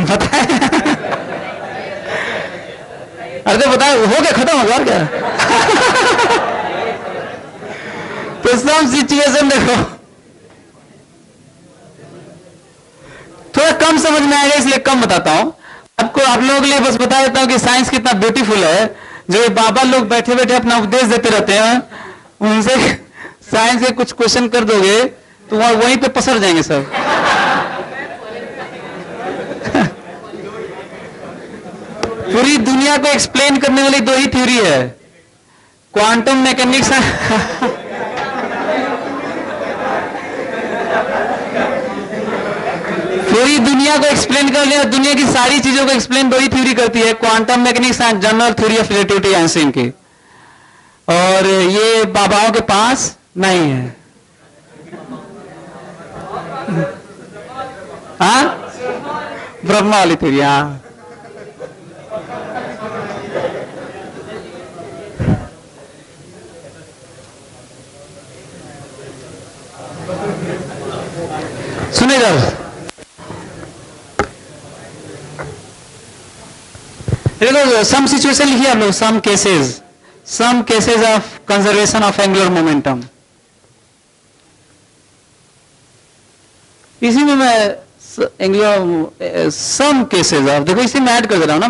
बताए। अरे तो बताओ हो गया, खत्म हो गया और क्या। तो सम सिचुएशन देखो थोड़ा कम समझ में आएगा, इसलिए कम बताता हूं आपको। आप लोगों के लिए बस बता देता हूं कि साइंस कितना ब्यूटीफुल है। जो ये बाबा लोग बैठे बैठे अपना उपदेश देते रहते हैं, उनसे साइंस के कुछ क्वेश्चन कर दोगे तो वहां वहीं पे पसर जाएंगे सब। पूरी दुनिया को एक्सप्लेन करने वाली दो ही थ्योरी है, क्वांटम मैकेनिक्स। पूरी दुनिया को एक्सप्लेन कर लिया, दुनिया की सारी चीजों को एक्सप्लेन दो ही थ्योरी करती है, quantum mechanics and general theory of relativity Einstein की। और ये बाबाओं के पास नहीं है। हाँ, ब्रह्मा वाली थ्योरी। हाँ, सुने जरा, देखो सम सिचुएशन लिखिए आप लोग, some cases of conservation of angular momentum. इसी में मैं एंगुलर सम केसेस ऑफ, देखो इसी में ऐड कर दे रहा हूं ना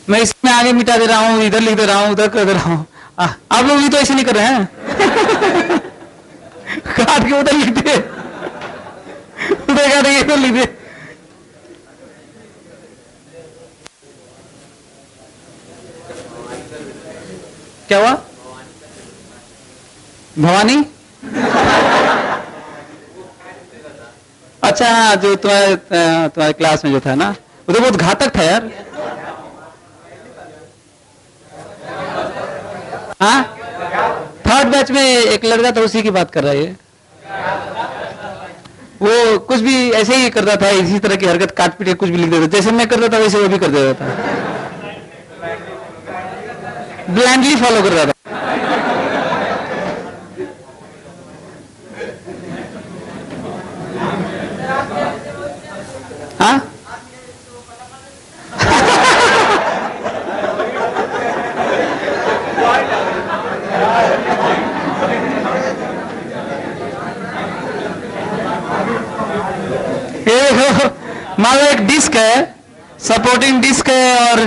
मैं इसमें आगे मिटा दे रहा हूं, इधर लिख दे रहा हूं, उधर कर दे रहा हूं। आप लोग भी तो ऐसे नहीं कर रहे हैं। काट के उधर लिख दे, उधर काट के इधर लिख दे। क्या हुआ? भवानी? अच्छा हाँ, जो तुम्हारे क्लास में जो था ना, वो तो बहुत घातक था यार। हाँ, थर्ड बैच में एक लड़का था, उसी की बात कर रहा है ये। वो कुछ भी ऐसे ही करता था, इसी तरह की हरकत, काट पीट के कुछ भी लिख देता, जैसे मैं करता था वैसे वो भी कर देता था, ब्लाइंडली फॉलो कर रहा था। हाँ, मान लो एक डिस्क है, सपोर्टिंग डिस्क है, और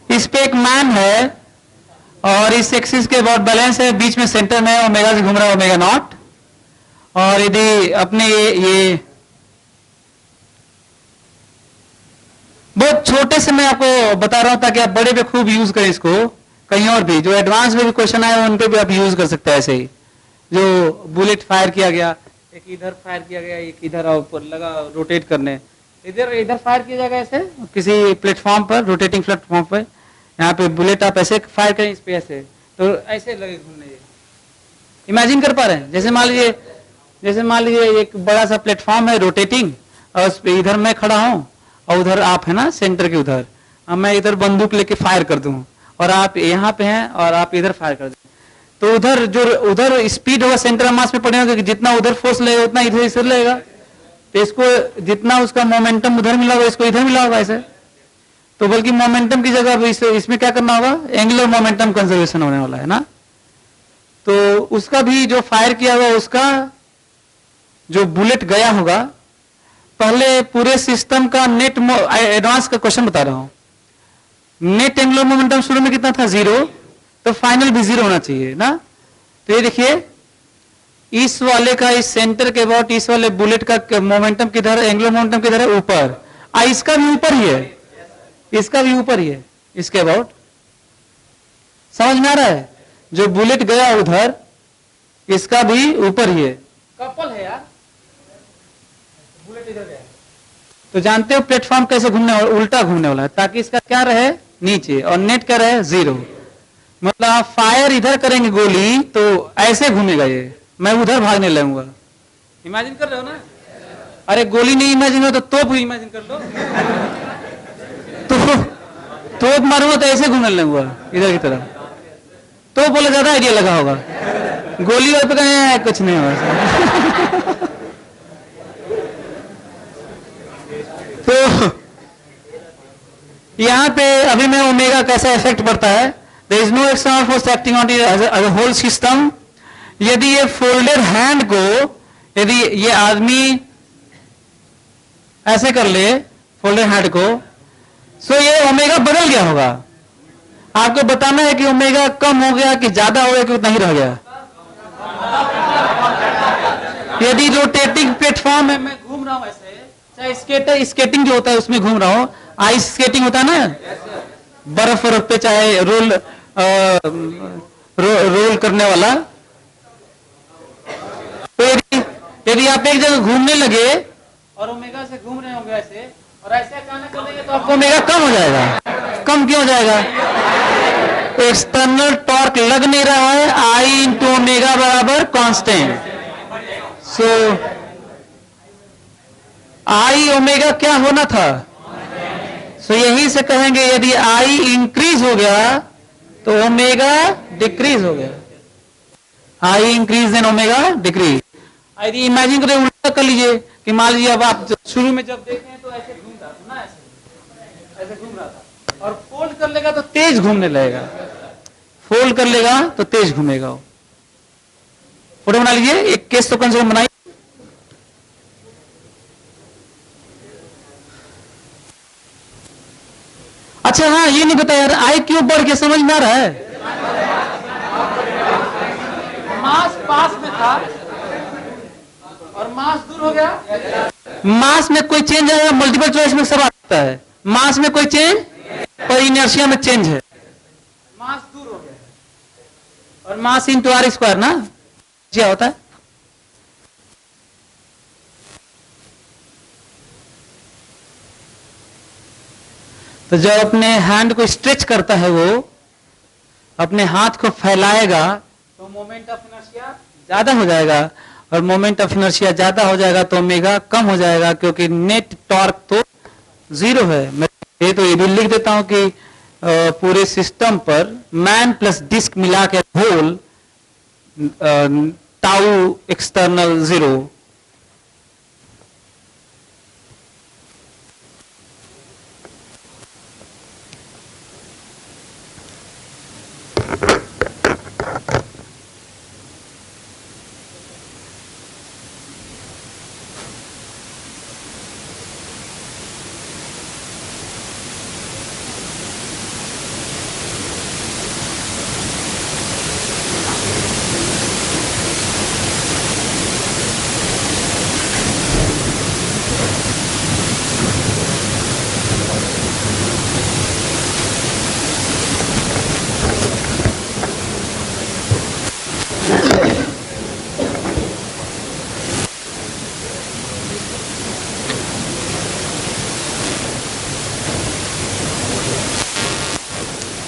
इस पे एक मैन है, और इस एक्सिस के अबाउट बैलेंस है, बीच में सेंटर में ओमेगा से घूम रहा है, ओमेगा नॉट। और यदि अपने ये बहुत छोटे से मैं आपको बता रहा हूं ताकि आप बड़े पे खूब यूज करें इसको, कहीं और भी जो एडवांस में भी क्वेश्चन आए उन पे भी आप यूज कर सकते हैं। ऐसे ही जो बुलेट फायर किया गया, एक इधर फायर किया गया, एक इधर ऊपर लगा रोटेट करने, इधर फायर किया जाएगा ऐसे किसी प्लेटफॉर्म पर, रोटेटिंग प्लेटफॉर्म पर, यहाँ पे बुलेट आप ऐसे फायर करें, इस पे ऐसे, तो ऐसे लगे घूमने। इमेजिन कर पा रहे हैं? जैसे मान लीजिए एक बड़ा सा प्लेटफॉर्म है रोटेटिंग, और उस पे इधर मैं खड़ा हूं और उधर आप है ना सेंटर के उधर, अब मैं इधर बंदूक लेके फायर कर दूं और आप यहाँ पे हैं और आप इधर फायर कर दें, तो उधर स्पीड होगा सेंटर ऑफ मास में पड़ेगा, कि जितना उधर फोर्स लगेगा उतना इधर लगेगा, तो इसको जितना उसका मोमेंटम उधर मिला होगा इसको इधर मिला होगा ऐसे। तो बल्कि मोमेंटम की जगह इसमें क्या करना होगा, एंगुलर मोमेंटम कंजर्वेशन होने वाला है ना। तो उसका भी जो फायर किया होगा, उसका जो बुलेट गया होगा, पहले पूरे सिस्टम का नेट, एडवांस का क्वेश्चन बता रहा हूं, नेट एंगुलर मोमेंटम शुरू में कितना था, 0, तो फाइनल भी 0 होना चाहिए ना। तो ये देखिए, इस वाले का, इस सेंटर के अबाउट इस वाले बुलेट का मोमेंटम किधर है, एंगुलर मोमेंटम किधर है, ऊपर। इसका भी ऊपर ही है, इसका भी ऊपर ही है, इसके अबाउट। समझ में आ रहा है? जो बुलेट गया उधर, इसका भी ऊपर ही है, कपल है यार, बुलेट इधर गया। तो जानते हो प्लेटफॉर्म कैसे घूमने वाला, उल्टा घूमने वाला है, ताकि इसका क्या रहे, नीचे, और नेट क्या रहे, 0। मतलब आप फायर इधर करेंगे गोली तो ऐसे घूमेगा ये, मैं उधर भागने लगूंगा। इमेजिन कर रहे हो ना? अरे गोली नहीं इमेजिन हो तो तोप इमेजिन कर लो। तोप मारूंगा तो ऐसे घूमने लगूंगा इधर की तरफ, तो बोले ज्यादा आइडिया लगा होगा। गोली और पे कुछ नहीं होगा। यहां पे अभी में ओमेगा कैसा इफेक्ट पड़ता है, there is no external force acting on as a whole system. यदि ये फोल्डेड हैंड को, यदि ये आदमी ऐसे कर ले फोल्डेड हैंड को, सो ये ओमेगा बदल गया होगा। आपको बताना है कि ओमेगा कम हो गया कि ज्यादा हो गया कि उतना ही रह गया। यदि रोटेटिंग प्लेटफॉर्म है, मैं घूम रहा हूं ऐसे, चाहे स्केटिंग जो होता है उसमें घूम रहा हूं, आइस स्केटिंग होता है ना, बर्फ पे चाहे रोल करने वाला, तो यदि आप एक जगह घूमने लगे और ओमेगा से घूम रहे होंगे ऐसे, और ऐसे अचानक करेंगे तो आपको ओमेगा कम हो जाएगा। कम क्यों हो जाएगा? एक्सटर्नल टॉर्क लग नहीं रहा है, आई इंटू ओमेगा बराबर कांस्टेंट। सो आई ओमेगा क्या होना था? सो यही से कहेंगे यदि आई इंक्रीज हो गया तो ओमेगा डिक्रीज हो गया। I increase then omega decrease. यदि इमेजिन करें, उल्टा कर लीजिए कि मान लीजिए अब आप शुरू में जब देखें तो ऐसे घूम रहा था ना, ऐसे घूम रहा था, और फोल्ड कर लेगा तो तेज घूमने लगेगा, फोल्ड कर लेगा तो तेज घूमेगा। फोटो बना लीजिए, एक केस तो कम से कम बनाइए। अच्छा हाँ, ये नहीं बताया यार, आई क्यों बढ़ के समझ में आ रहा है? मास पास में था और मास दूर हो गया। मास में कोई चेंज आएगा, मल्टीपल चॉइस में सब आता है। मास में कोई चेंज, पर इनर्शिया में चेंज है। मास दूर हो गया और मास इंटू आर स्क्वायर ना क्या होता है। तो जब अपने हैंड को स्ट्रेच करता है, वो अपने हाथ को फैलाएगा तो मोमेंट ऑफ इनर्शिया ज्यादा हो जाएगा, और मोमेंट ऑफ इनर्शिया ज्यादा हो जाएगा तो ओमेगा कम हो जाएगा, क्योंकि नेट टॉर्क तो जीरो है। मैं ये भी लिख देता हूं कि पूरे सिस्टम पर मैन प्लस डिस्क मिला के होल टाउ एक्सटर्नल जीरो।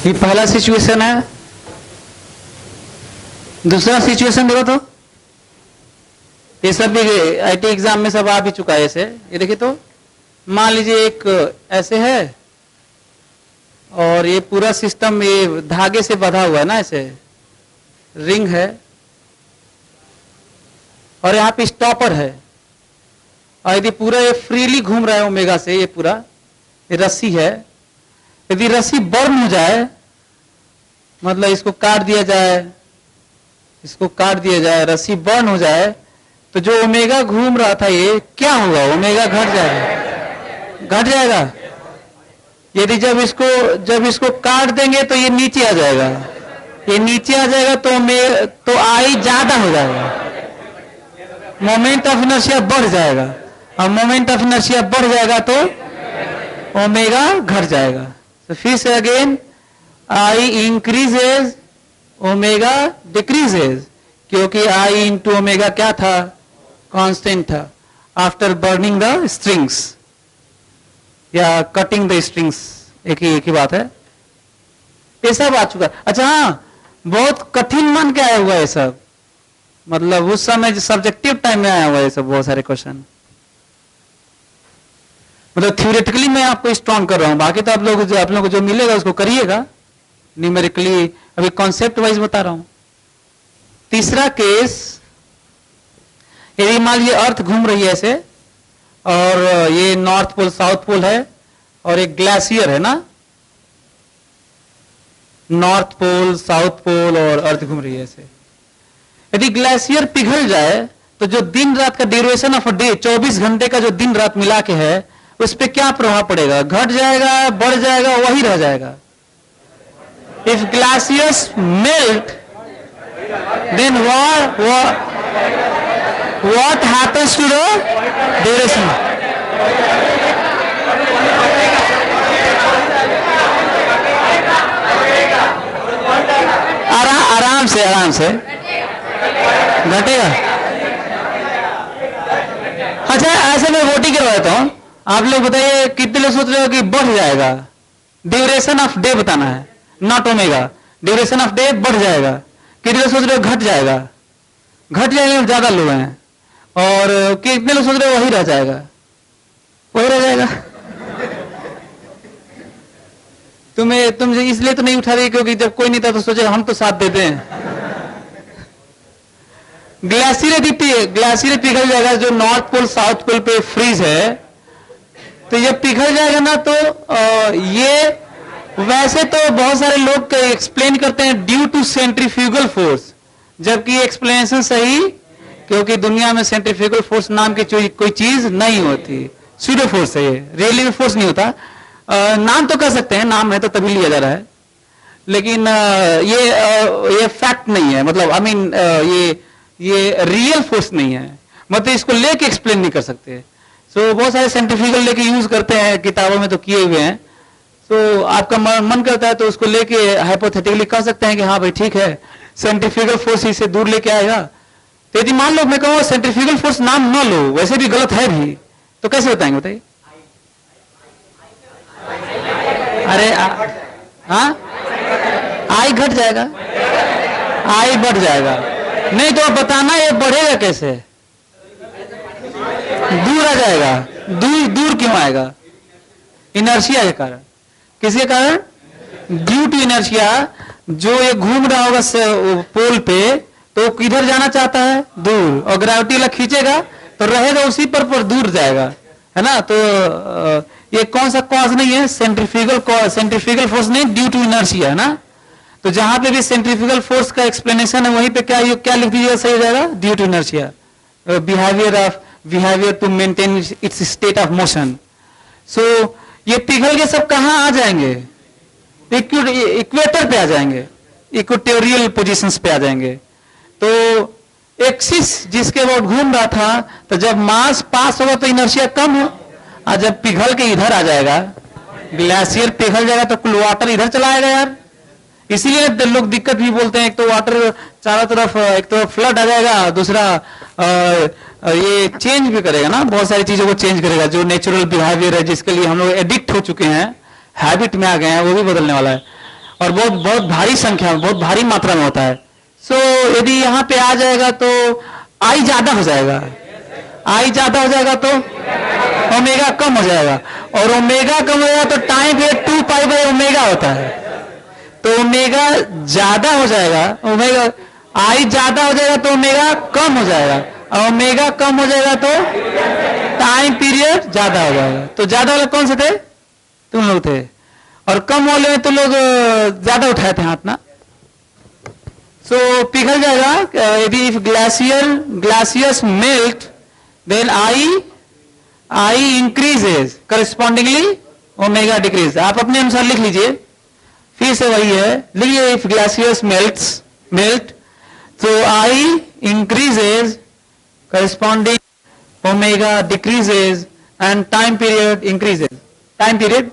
ये पहला सिचुएशन है। दूसरा सिचुएशन देखो तो, ये सब भी आईटी एग्जाम में सब आ भी चुका है ऐसे। ये देखिए तो, मान लीजिए एक ऐसे है और ये पूरा सिस्टम ये धागे से बंधा हुआ है ना, ऐसे रिंग है, और यहाँ पे स्टॉपर है, और यदि पूरा ये फ्रीली घूम रहा है ओमेगा से, ये पूरा ये रस्सी है, यदि रस्सी बर्न हो जाए, मतलब इसको काट दिया जाए, इसको काट दिया जाए, रस्सी बर्न हो जाए, तो जो ओमेगा घूम रहा था ये क्या होगा? ओमेगा घट जाएगा, घट जाएगा। यदि जब इसको काट देंगे तो ये नीचे आ जाएगा, ये नीचे आ जाएगा तो आई ज्यादा हो जाएगा, मोमेंट ऑफ इनर्शिया बढ़ जाएगा, और मोमेंट ऑफ इनर्शिया बढ़ जाएगा तो ओमेगा घट जाएगा। तो फिर से again I increases, omega decreases, क्योंकि आई इंटू ओमेगा क्या था? कांस्टेंट था। आफ्टर बर्निंग द स्ट्रिंग्स या कटिंग द स्ट्रिंग्स, एक ही बात है। ये सब आ चुका। अच्छा हाँ, बहुत कठिन मान के आया हुआ है सब, मतलब उस समय सब्जेक्टिव टाइम में आया हुआ है सब, बहुत सारे क्वेश्चन। मतलब थ्योरेटिकली मैं आपको स्ट्रांग कर रहा हूं, बाकी तो आप लोगों को जो मिलेगा उसको करिएगा। न्यूमेरिकली अभी कॉन्सेप्ट वाइज बता रहा हूं। तीसरा केस, यदि मान लीजिए अर्थ घूम रही है ऐसे, और ये नॉर्थ पोल साउथ पोल है, और एक ग्लेशियर है ना, नॉर्थ पोल, साउथ पोल और अर्थ घूम रही है ऐसे। यदि ग्लेशियर पिघल जाए तो जो दिन रात का ड्यूरेशन ऑफ अ डे, 24 घंटे का जो दिन रात मिला के है, उस पर क्या प्रभाव पड़ेगा? घट जाएगा, बढ़ जाएगा, वही रह जाएगा? If glaciers melt then what happens to the duration? आराम से घटेगा। अच्छा, ऐसे में वोटिंग करवाता हूं, आप लोग बताइए कितने लोग सोच रहे हो कि बढ़ जाएगा? ड्यूरेशन ऑफ डे बताना है, not omega. Duration of day बढ़ जाएगा। कितने लोग सोच रहे हो घट जाएगा? घट जाएगा, ज्यादा लोग हैं। और कितने लोग सोच रहे हो वही रह जाएगा? वही रह जाएगा। तुम इसलिए तो नहीं उठा रही क्योंकि जब कोई नहीं था तो सोचे हम तो साथ देते हैं। ग्लेशियर पिघल जाएगा, जो नॉर्थ पोल साउथ पोल पे फ्रीज है, तो ये पिघल जाएगा ना, तो ये वैसे तो बहुत सारे लोग एक्सप्लेन करते हैं ड्यू टू सेंट्रीफ्यूगल फोर्स, जबकि एक्सप्लेनेशन सही, क्योंकि दुनिया में सेंट्रीफ्यूगल फोर्स नाम की कोई चीज नहीं होती। सूडो फोर्स है ये, रियली फोर्स नहीं होता। नाम तो कह सकते हैं, नाम है तो तभी लिया जा रहा है, लेकिन ये फैक्ट नहीं है। मतलब आई मीन ये रियल फोर्स नहीं है, मतलब इसको लेके एक्सप्लेन नहीं कर सकते। सो बहुत सारे सेंट्रीफ्यूगल लेके यूज करते हैं, किताबों में तो किए हुए हैं। सो आपका मन करता है तो उसको लेके हाइपोथेटिकली कह सकते हैं कि हाँ भाई ठीक है, सेंट्रीफ्यूगल फोर्स इसे दूर लेके आएगा। तो यदि मान लो मैं कहूँ सेंट्रीफ्यूगल फोर्स नाम न लो, वैसे भी गलत है भी, तो कैसे बताएंगे बताइए? अरे हाँ, आई घट जाएगा, आई बढ़ जाएगा। नहीं तो बताना ये बढ़ेगा कैसे? दूर आ जाएगा। दूर क्यों आएगा? इनर्शिया के कारण। किसके कारण? Due to inertia. जो ये घूम रहा होगा पोल पे, तो किधर जाना चाहता है? दूर। और ग्रेविटी वाला खींचेगा तो रहेगा उसी पर दूर जाएगा, है ना? तो ये कौन सा कॉज नहीं है? सेंट्रीफ्यूगल फोर्स नहीं, ड्यू टू इनर्शिया, है ना? तो जहां पे भी सेंट्रीफ्यूगल फोर्स का एक्सप्लेनेशन है, वहीं पे क्या लिख दीजिएगा? सही हो जाएगा, due to inertia, behaviour to maintain its state of motion. So ये पिघल के सब कहां आ जाएंगे? इक्वेटर पे आ जाएंगे, इक्वेटोरियल पोजीशंस पे आ जाएंगे। तो एक्सिस जिसके वो घूम रहा था, तो जब मास पास होगा तो इनर्शिया कम हो, और जब पिघल के इधर आ जाएगा, ग्लेशियर पिघल जाएगा तो कुल वाटर इधर चला आएगा यार। इसीलिए लोग दिक्कत भी बोलते हैं, एक तो वाटर चारों तरफ, एक तो फ्लड आ जाएगा, दूसरा ये चेंज भी करेगा ना, बहुत सारी चीजों को चेंज करेगा। जो नेचुरल बिहेवियर है, जिसके लिए हम लोग एडिक्ट हो चुके हैं, हैबिट में आ गए हैं, वो भी बदलने वाला है, और बहुत भारी संख्या में, बहुत भारी मात्रा में होता है। सो यदि यहाँ पे आ जाएगा तो आई ज्यादा हो जाएगा, आई ज्यादा हो जाएगा तो ओमेगा कम हो जाएगा, और ओमेगा कम हो जाएगा तो time period 2 pi by omega होता है। तो ओमेगा ज्यादा हो जाएगा, ओमेगा आई ज्यादा हो जाएगा तो ओमेगा कम हो जाएगा, और ओमेगा कम हो जाएगा तो टाइम पीरियड ज्यादा हो जाएगा। तो ज्यादा वाले कौन से थे? तुम लोग थे। और कम वाले में तो लोग ज्यादा उठाए थे हाथ ना। सो पिघल जाएगा यदि if glaciers melt then I increases, correspondingly omega decrease. आप अपने अनुसार लिख लीजिए, फिर से वही है, लिखिए इफ ग्लेशियर्स मेल्ट तो आई increases, corresponding omega decreases, and time period increases. Time period,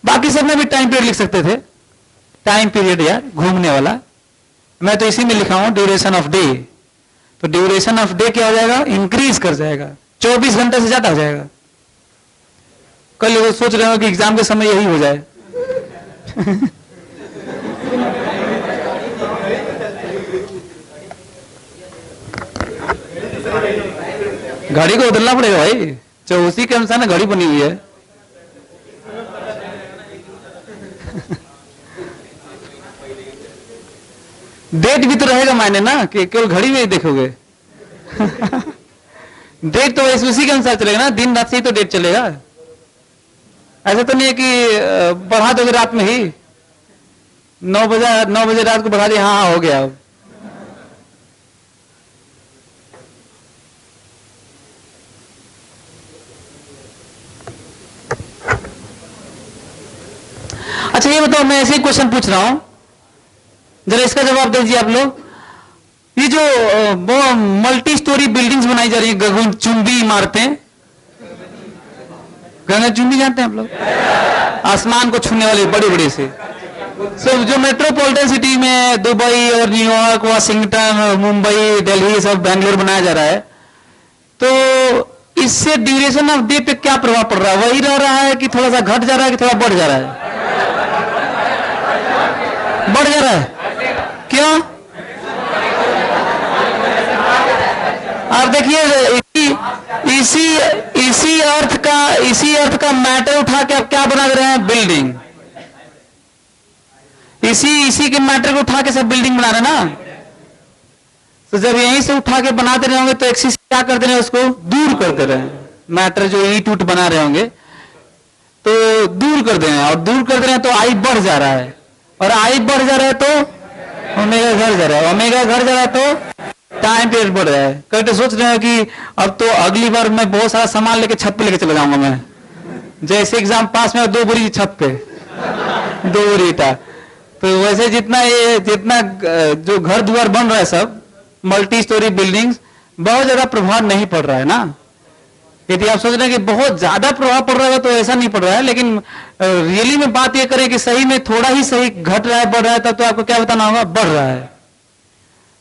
बाकी सब में भी टाइम पीरियड लिख सकते थे, टाइम पीरियड यार घूमने वाला, मैं तो इसी में लिखा हूं ड्यूरेशन ऑफ डे। तो ड्यूरेशन ऑफ डे क्या हो जाएगा? इंक्रीज कर जाएगा, 24 घंटे से ज्यादा हो जाएगा। कल लोग सोच रहे हो कि एग्जाम के समय यही हो जाए। घड़ी को बदलना पड़ेगा भाई, जो उसी के अनुसार ना घड़ी बनी हुई है। डेट भी तो रहेगा मायने ना, कि केवल घड़ी में ही देखोगे। डेट तो उसी के अनुसार चलेगा ना, दिन रात से ही तो डेट चलेगा। ऐसा तो नहीं है कि बढ़ा दोगे रात में ही, 9 बजे रात को बढ़ा दिया, हाँ हो गया अब। अच्छा ये बताओ, मैं ऐसे ही क्वेश्चन पूछ रहा हूं, जरा इसका जवाब दीजिए आप लोग। ये जो वो मल्टी स्टोरी बिल्डिंग्स बनाई जा रही है, गगनचुंबी इमारतें, गगनचुंबी जानते हैं आप लोग? आसमान को छूने वाली बड़ी बड़ी से, जो मेट्रोपॉलिटन सिटी में दुबई और न्यूयॉर्क, वाशिंगटन, मुंबई, दिल्ली, सब बेंगलोर बनाया जा रहा है, तो इससे ड्यूरेशन ऑफ डे पे क्या प्रभाव पड़ रहा है? वही रह रहा है कि थोड़ा सा घट जा रहा है कि थोड़ा बढ़ जा रहा है? बढ़ जा रहा है। क्यों? आप देखिए, इसी अर्थ का मैटर उठा के आप क्या बना दे रहे हैं? बिल्डिंग। इसी के मैटर को उठा के सब बिल्डिंग बना रहे हैं ना। तो जब यहीं से उठा के बनाते रहे होंगे तो एक्सिस क्या कर दे रहे हैं? उसको दूर करते रहे। मैटर जो ईट उट बना रहे होंगे तो दूर कर दे रहे हैं, और दूर कर दे रहे हैं तो आई बढ़ जा रहा है, और आई बढ़ जा रहा है तो ओमेगा घट जा रहा है, ओमेगा घट जा रहा है तो टाइम पीरियड बढ़ रहा है। कई तो सोच रहे हैं कि अब तो अगली बार मैं बहुत सारा सामान लेके छत पे लेके चला जाऊंगा। मैं जैसे एग्जाम पास में 2 बोरी छत पे 2 बोरी ईटा, तो वैसे जितना जो घर द्वार बन रहा है सब मल्टी स्टोरी बिल्डिंग्स, बहुत ज्यादा प्रभाव नहीं पड़ रहा है ना। यदि आप सोच रहे हैं कि बहुत ज्यादा प्रभाव पड़ रहा है तो ऐसा नहीं पड़ रहा है, लेकिन रियली में बात यह करें कि सही में थोड़ा ही सही घट रहा है, बढ़ रहा है, तब तो आपको क्या बताना होगा? बढ़ रहा है।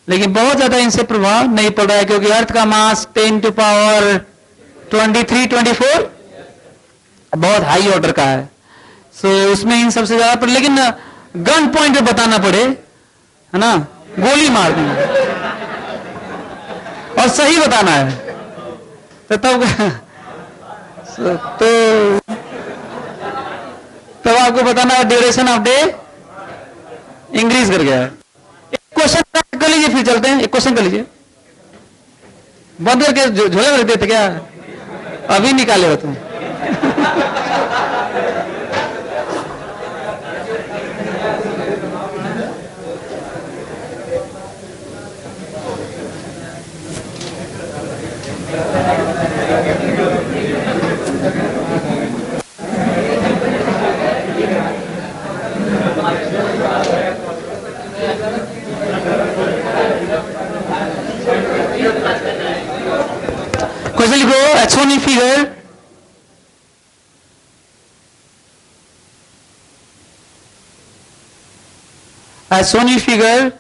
लेकिन बहुत ज्यादा इनसे प्रभाव नहीं पड़ रहा है, क्योंकि अर्थ का मास 10 टू पावर 23, 24 बहुत हाई ऑर्डर का है। सो उसमें इन सबसे ज्यादा पर, लेकिन गन पॉइंट पे बताना पड़े, है ना, गोली मार दी और सही बताना है, तो तब आपको बताना है ड्यूरेशन ऑफ डे इंक्रीज कर गया है। एक क्वेश्चन कर लीजिए, फिर चलते हैं। एक क्वेश्चन कर लीजिए, बंद करके झोले में रख देते क्या? अभी निकाले हो तुम। क्वेश्चन लिखो, as shown in figure, as shown in figure,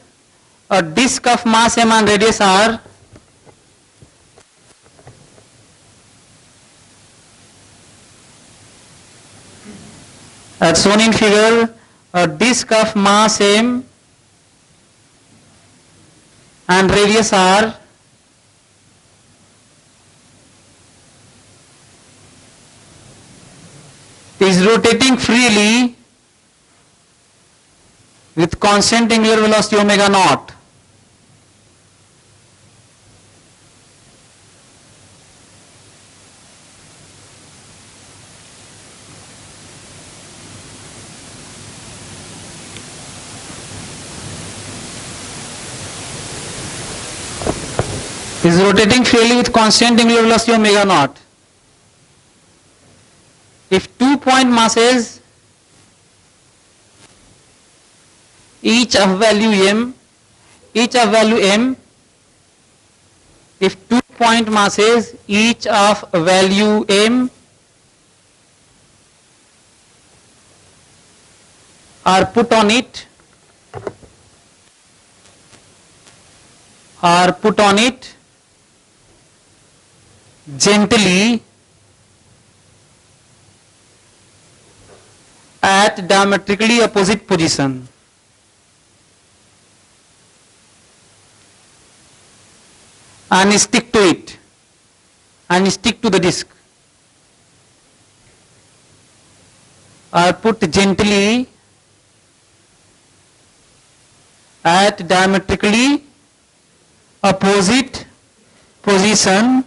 a disk of mass m and radius r as shown in figure, a disk of mass m and radius r is rotating freely with constant angular velocity omega naught. Is rotating freely with constant angular velocity omega naught. If 2 point masses each of value m, if 2 point masses each of value m are put on it, gently at diametrically opposite position, and stick to it, and stick to the disc, are put gently at diametrically opposite position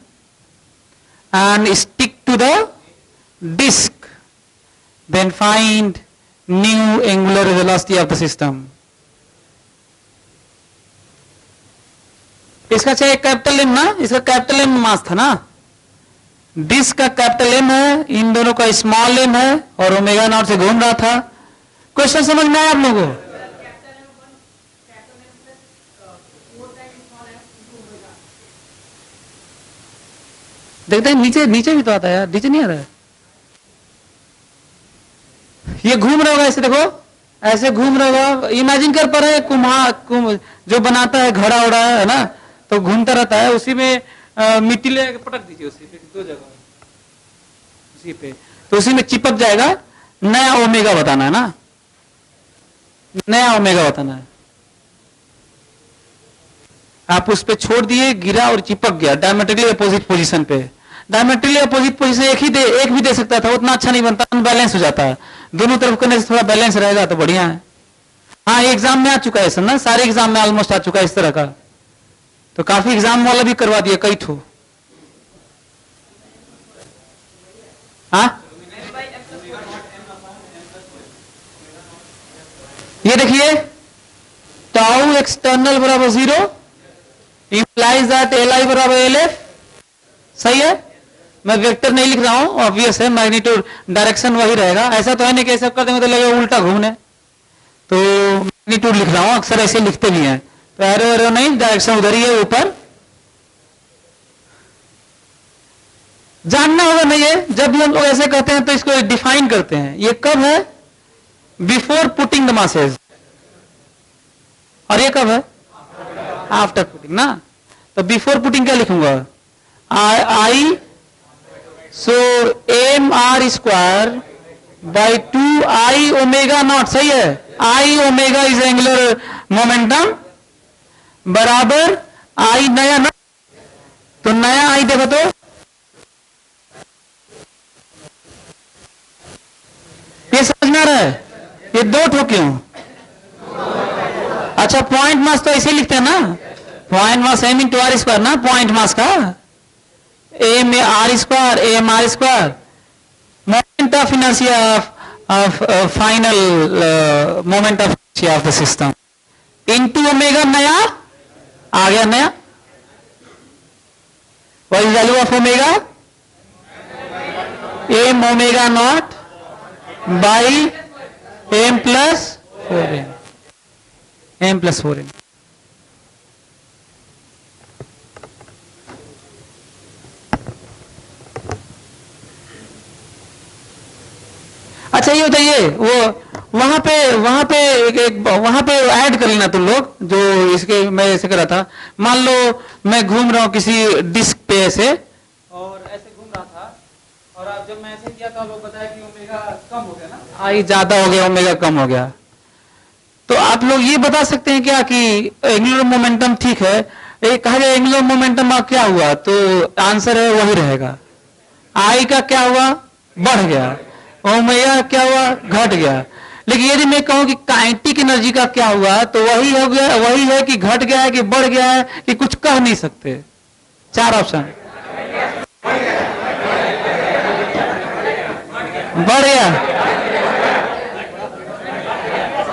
and stick to the disc, then find new angular velocity of the system. इसका चाहे capital M ना, इसका capital M मास था ना, disc का capital M है, इन दोनों का स्मॉल एम है और ओमेगा नॉट से घूम रहा था। क्वेश्चन समझ में आया आप लोगों को? देखते हैं नीचे, नीचे भी तो आता है यार, नीचे नहीं आ रहा है। ये घूम रहा होगा ऐसे, देखो ऐसे घूम रहा होगा, इमेजिन कर पा रहे हैं कुम्हार जो बनाता है घड़ा उड़ा है ना, तो घूमता रहता है, उसी में मिट्टी ले पटक दीजिए, उसी पे दो जगह, उसी पे, तो उसी में चिपक जाएगा। नया ओमेगा बताना है ना, नया ओमेगा बताना है। आप उस पे छोड़ दिए, गिरा और चिपक गया डायमेट्रिकली अपोजिट पोजीशन पे। डायमेट्रिकली अपोजिट पोजीशन एक भी दे सकता था, उतना अच्छा नहीं बनता, अनबैलेंस हो जाता है। दोनों तरफ करने से थोड़ा बैलेंस रहेगा तो बढ़िया है। हाँ, एग्जाम में आ चुका है सर ना, सारे एग्जाम में ऑलमोस्ट आ चुका है इस तरह का, तो काफी एग्जाम वाला भी करवा दिया कई ठो। हाँ, ये देखिए टाउ एक्सटर्नल बराबर 0 इंप्लाइज दैट एल आई बराबर एल एफ। सही है, मैं वेक्टर नहीं लिख रहा हूं, ऑब्वियस है, मैग्नीट्यूड डायरेक्शन वही रहेगा। ऐसा तो है नहीं कि ऐसा कर देंगे तो लगेगा उल्टा घूमने, तो मैग्नीट्यूड लिख रहा हूं, अक्सर ऐसे लिखते भी हैं, तो एरो एरो नहीं, डायरेक्शन उधर ही है ऊपर। जानना होगा नहीं है, जब भी हम लोग ऐसे कहते हैं तो इसको डिफाइन करते हैं। ये कब है? बिफोर पुटिंग द मासेज, और ये कब है? आफ्टर पुटिंग ना। तो बिफोर पुटिंग क्या लिखूंगा? I, so M R square by 2 I omega naught. सही है, I omega is angular momentum बराबर आई नया ना, तो नया आई देखो तो ये समझ में आ रहा है? ये दो ठो क्यों? अच्छा, पॉइंट मास तो ऐसे लिखते हैं ना, point mass M into R square ना, पॉइंट मास का M R square, M R square, moment of inertia of final moment of inertia of the system into omega नया आ गया नया। What is value of omega? M omega nought by M plus 4m, M plus 4m। अच्छा, ये बताइए, वो वहां पे वहां पे ऐड कर लेना तुम लोग, जो इसके मैं ऐसे कर रहा था। मान लो मैं घूम रहा हूं किसी डिस्क पे ऐसे, और ऐसे घूम रहा था, और अब जब मैं ऐसे किया तो लोग बताया कि ओमेगा कम हो गया ना, आई ज्यादा हो गया, ओमेगा कम हो गया। तो आप लोग ये बता सकते हैं क्या कि एंगुलर मोमेंटम ठीक है? ये कहा जाए एंगुलर मोमेंटम क्या हुआ, तो आंसर है वही रहेगा। आई का क्या हुआ? बढ़ गया। ओमेगा क्या हुआ? घट गया। लेकिन यदि मैं कहूं कि काइनेटिक एनर्जी का क्या हुआ, तो वही हो गया, वही है कि घट गया है कि बढ़ गया है, कि कुछ कह नहीं सकते। 4 ऑप्शन। बढ़ गया।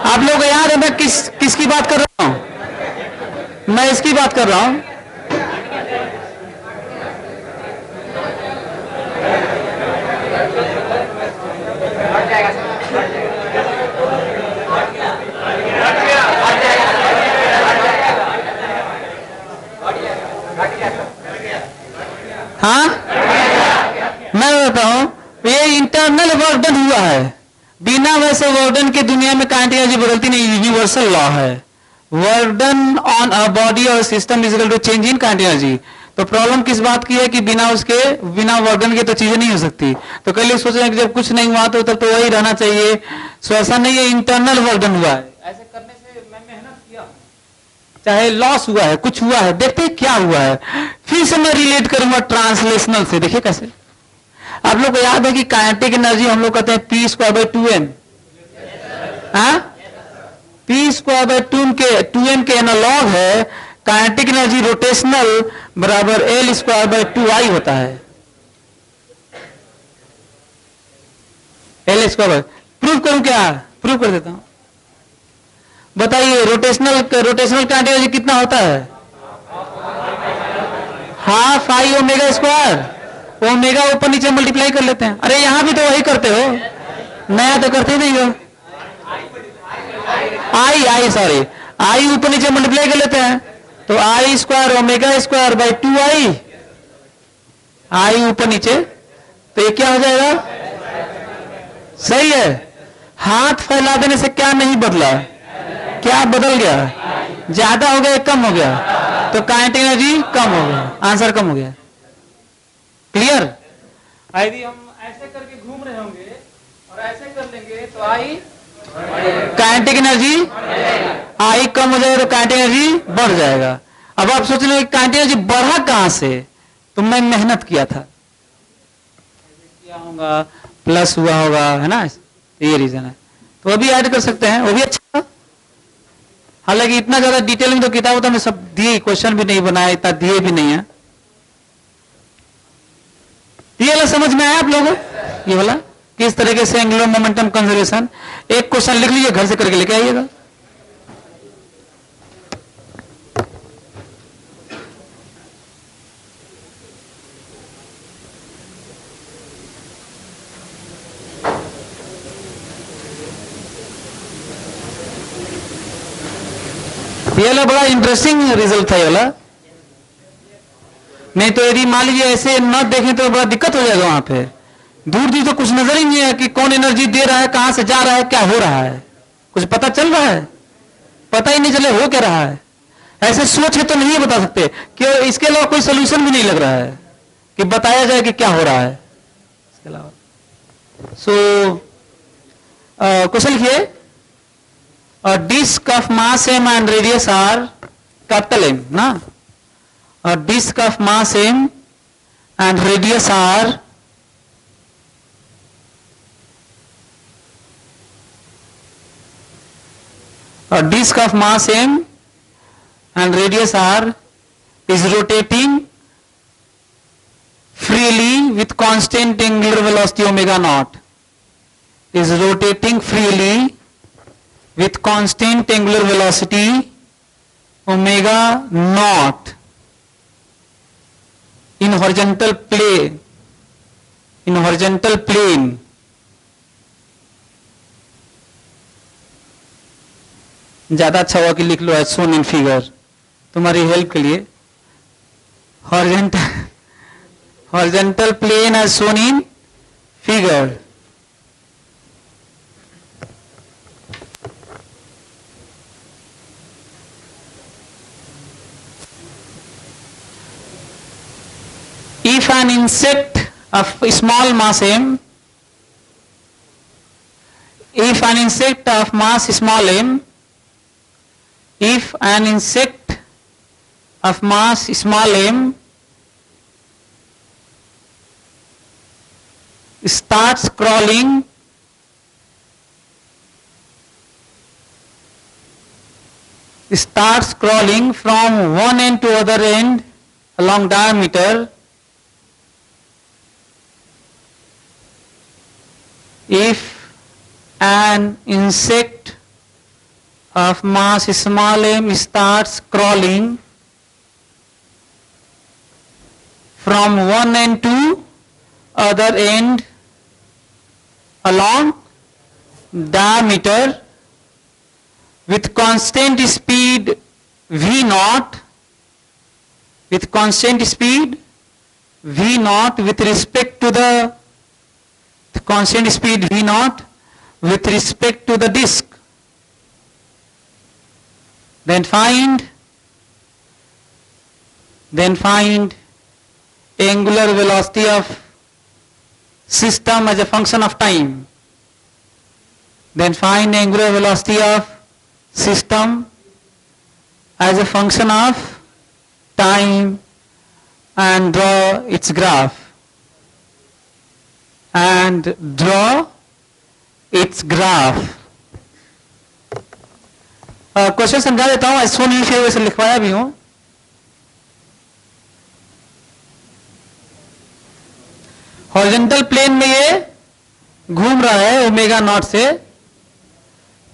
आप लोगों को याद है मैं किसकी बात कर रहा हूं? मैं इसकी बात कर रहा हूं। हाँ, मैं बताता हूं, ये इंटरनल वर्डन हुआ है। बिना वैसे वर्डन के दुनिया में काइनेटिक एनर्जी बदलती नहीं, यूनिवर्सल लॉ है। वर्डन ऑन अ बॉडी और system is equal to change in kinetic energy. तो प्रॉब्लम किस बात की है कि बिना वर्डन के तो चीजें नहीं हो सकती। तो कल सोच रहे हैं कि जब कुछ नहीं हुआ तो तब तो वही रहना चाहिए। सो ऐसा नहीं है, इंटरनल वर्डन हुआ है। ऐसे करने से मैं मेहनत किया, चाहे लॉस हुआ है, कुछ हुआ है, देखते हैं क्या हुआ है। फिर से मैं रिलेट करूंगा ट्रांसलेशनल से। देखिए कैसे। आप लोग को याद है कि काइनेटिक एनर्जी हम लोग कहते हैं P square by 2m। P square by 2m के एनालॉग है काइनेटिक एनर्जी रोटेशनल बराबर एल स्क्वायर बाई 2i होता है। L square. प्रूव करूं क्या? प्रूव कर देता हूं। बताइए रोटेशनल काइनेटिक एनर्जी कितना होता है? Half I omega square. Omega ऊपर नीचे मल्टीप्लाई कर लेते हैं। अरे यहां भी तो वही करते हो, नया तो करते नहीं हो। आई ऊपर नीचे मल्टीप्लाई कर लेते हैं, तो I square omega square by 2i, I ऊपर नीचे, तो ये क्या हो जाएगा? सही है। हाथ फैला देने से क्या नहीं बदला? क्या बदल गया? ज्यादा हो गया, कम हो गया? तो काइनेटिक एनर्जी कम हो गया, आंसर कम हो गया। क्लियर? यदि हम ऐसे करके घूम रहे होंगे और ऐसे कर लेंगे तो आई काइनेटिक एनर्जी, आई कम हो जाएगा तो काइनेटिक एनर्जी बढ़ जाएगा। अब आप सोच रहे काइनेटिक एनर्जी बढ़ा कहां से? तो मैं मेहनत किया था, किया होगा, प्लस हुआ होगा, है ना, तो ये रीजन है। तो वो भी ऐड कर सकते हैं, वो भी अच्छा। हालांकि इतना ज्यादा डिटेल में तो किताबों में सब दिए, क्वेश्चन भी नहीं बनाए, इतना दिए भी नहीं है। ये वाला समझ में आया आप लोगों? ये वाला किस तरीके से एंगुलर मोमेंटम कंजर्वेशन, एक क्वेश्चन लिख लीजिए, घर से करके लेके आइएगा। ये वाला बड़ा इंटरेस्टिंग रिजल्ट था ये वाला। नहीं तो यदि मान लीजिए ऐसे न देखें तो बड़ा दिक्कत हो जाएगा। वहां पे दूर दूर तो कुछ नजर ही नहीं है कि कौन एनर्जी दे रहा है, कहां से जा रहा है, क्या हो रहा है, कुछ पता चल रहा है? पता ही नहीं चले हो क्या रहा है। ऐसे सोच के तो नहीं बता सकते कि इसके अलावा कोई सोल्यूशन भी नहीं लग रहा है कि बताया जाए कि क्या हो रहा है इसके अलावा। सो क्वेश्चन लिखिए, a disk of mass m and radius r, capital M ना, a disk of mass m and radius r a disk of mass m and radius r is rotating freely with constant angular velocity omega naught, is rotating freely with constant angular velocity omega naught in horizontal plane, ज्यादा अच्छा हुआ कि लिख लो as shown in figure, तुम्हारी help के लिए। Horizontal plane as shown in figure. If an insect of small mass m, if an insect of mass small m, if an insect of mass small m starts crawling from one end to other end along diameter, if an insect of mass small m starts crawling from one end to other end along diameter with constant speed v naught, with constant speed v naught with respect to the constant speed v naught with respect to the disk, then find angular velocity of system as a function of time. Then find angular velocity of system as a function of time and draw its graph. Question समझा देता हूं, ऐसा नहीं फिर वैसे लिखवाया भी हूं। हॉरिजॉन्टल प्लेन में ये घूम रहा है ओमेगा नॉट से,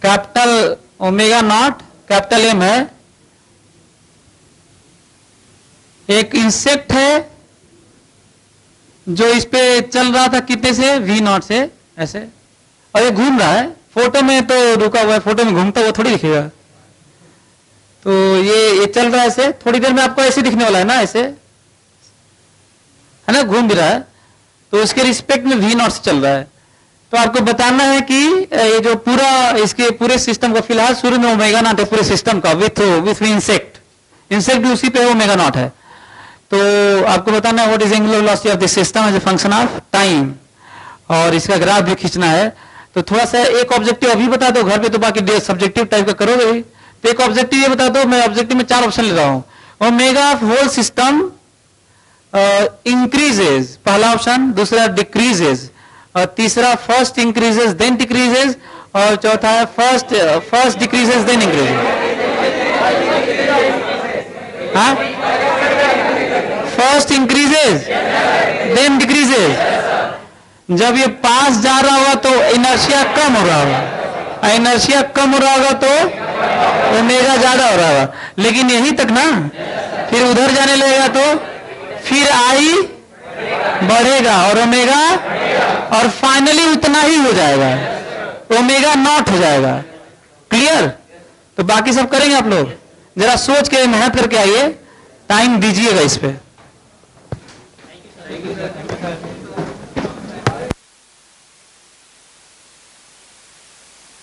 capital omega naught capital M है, एक इंसेक्ट है जो इस पे चल रहा था कितने से, वी नॉट से ऐसे, और ये घूम रहा है। फोटो में तो रुका हुआ है, फोटो में घूमता हुआ थोड़ी दिखेगा। तो ये चल रहा है ऐसे, थोड़ी देर में आपको ऐसे दिखने वाला है ना, ऐसे है ना, घूम भी रहा है। तो उसके रिस्पेक्ट में वी नॉट से चल रहा है। तो आपको बताना है कि ये जो पूरा इसके पूरे सिस्टम का, फिलहाल शुरू में ओमेगा नॉट है पूरे सिस्टम का, विथ इंसेक्ट भी उसी पे ओमेगा नॉट है। तो आपको बताना है what is angular velocity of this system as a function of time, और इसका ग्राफ भी खींचना है। तो थोड़ा सा एक ऑब्जेक्टिव अभी बता दो घर पे, तो बाकी सब्जेक्टिव टाइप का करोगे भी। तो एक ऑब्जेक्टिव ये बता दो, मैं ऑब्जेक्टिव में 4 ऑप्शन ले रहा हूं। ओमेगा होल सिस्टम इंक्रीजेज, पहला ऑप्शन, दूसरा डिक्रीजेज, और तीसरा फर्स्ट इंक्रीजेज देन डिक्रीजेज, और चौथा है फर्स्ट डिक्रीजेज देन इंक्रीजेज। हाँ, फर्स्ट इंक्रीजेज देन डिक्रीजेज। जब ये पास जा रहा होगा तो इनर्शिया कम हो रहा होगा, इनर्शिया कम हो रहा होगा तो ओमेगा ज्यादा हो रहा होगा, लेकिन यहीं तक ना, फिर उधर जाने लगेगा तो फिर आई बढ़ेगा और ओमेगा, और फाइनली उतना ही हो जाएगा, ओमेगा नॉट हो जाएगा। क्लियर? तो बाकी सब करेंगे आप लोग, जरा सोच के मेहनत करके आइए, टाइम दीजिएगा इस पे।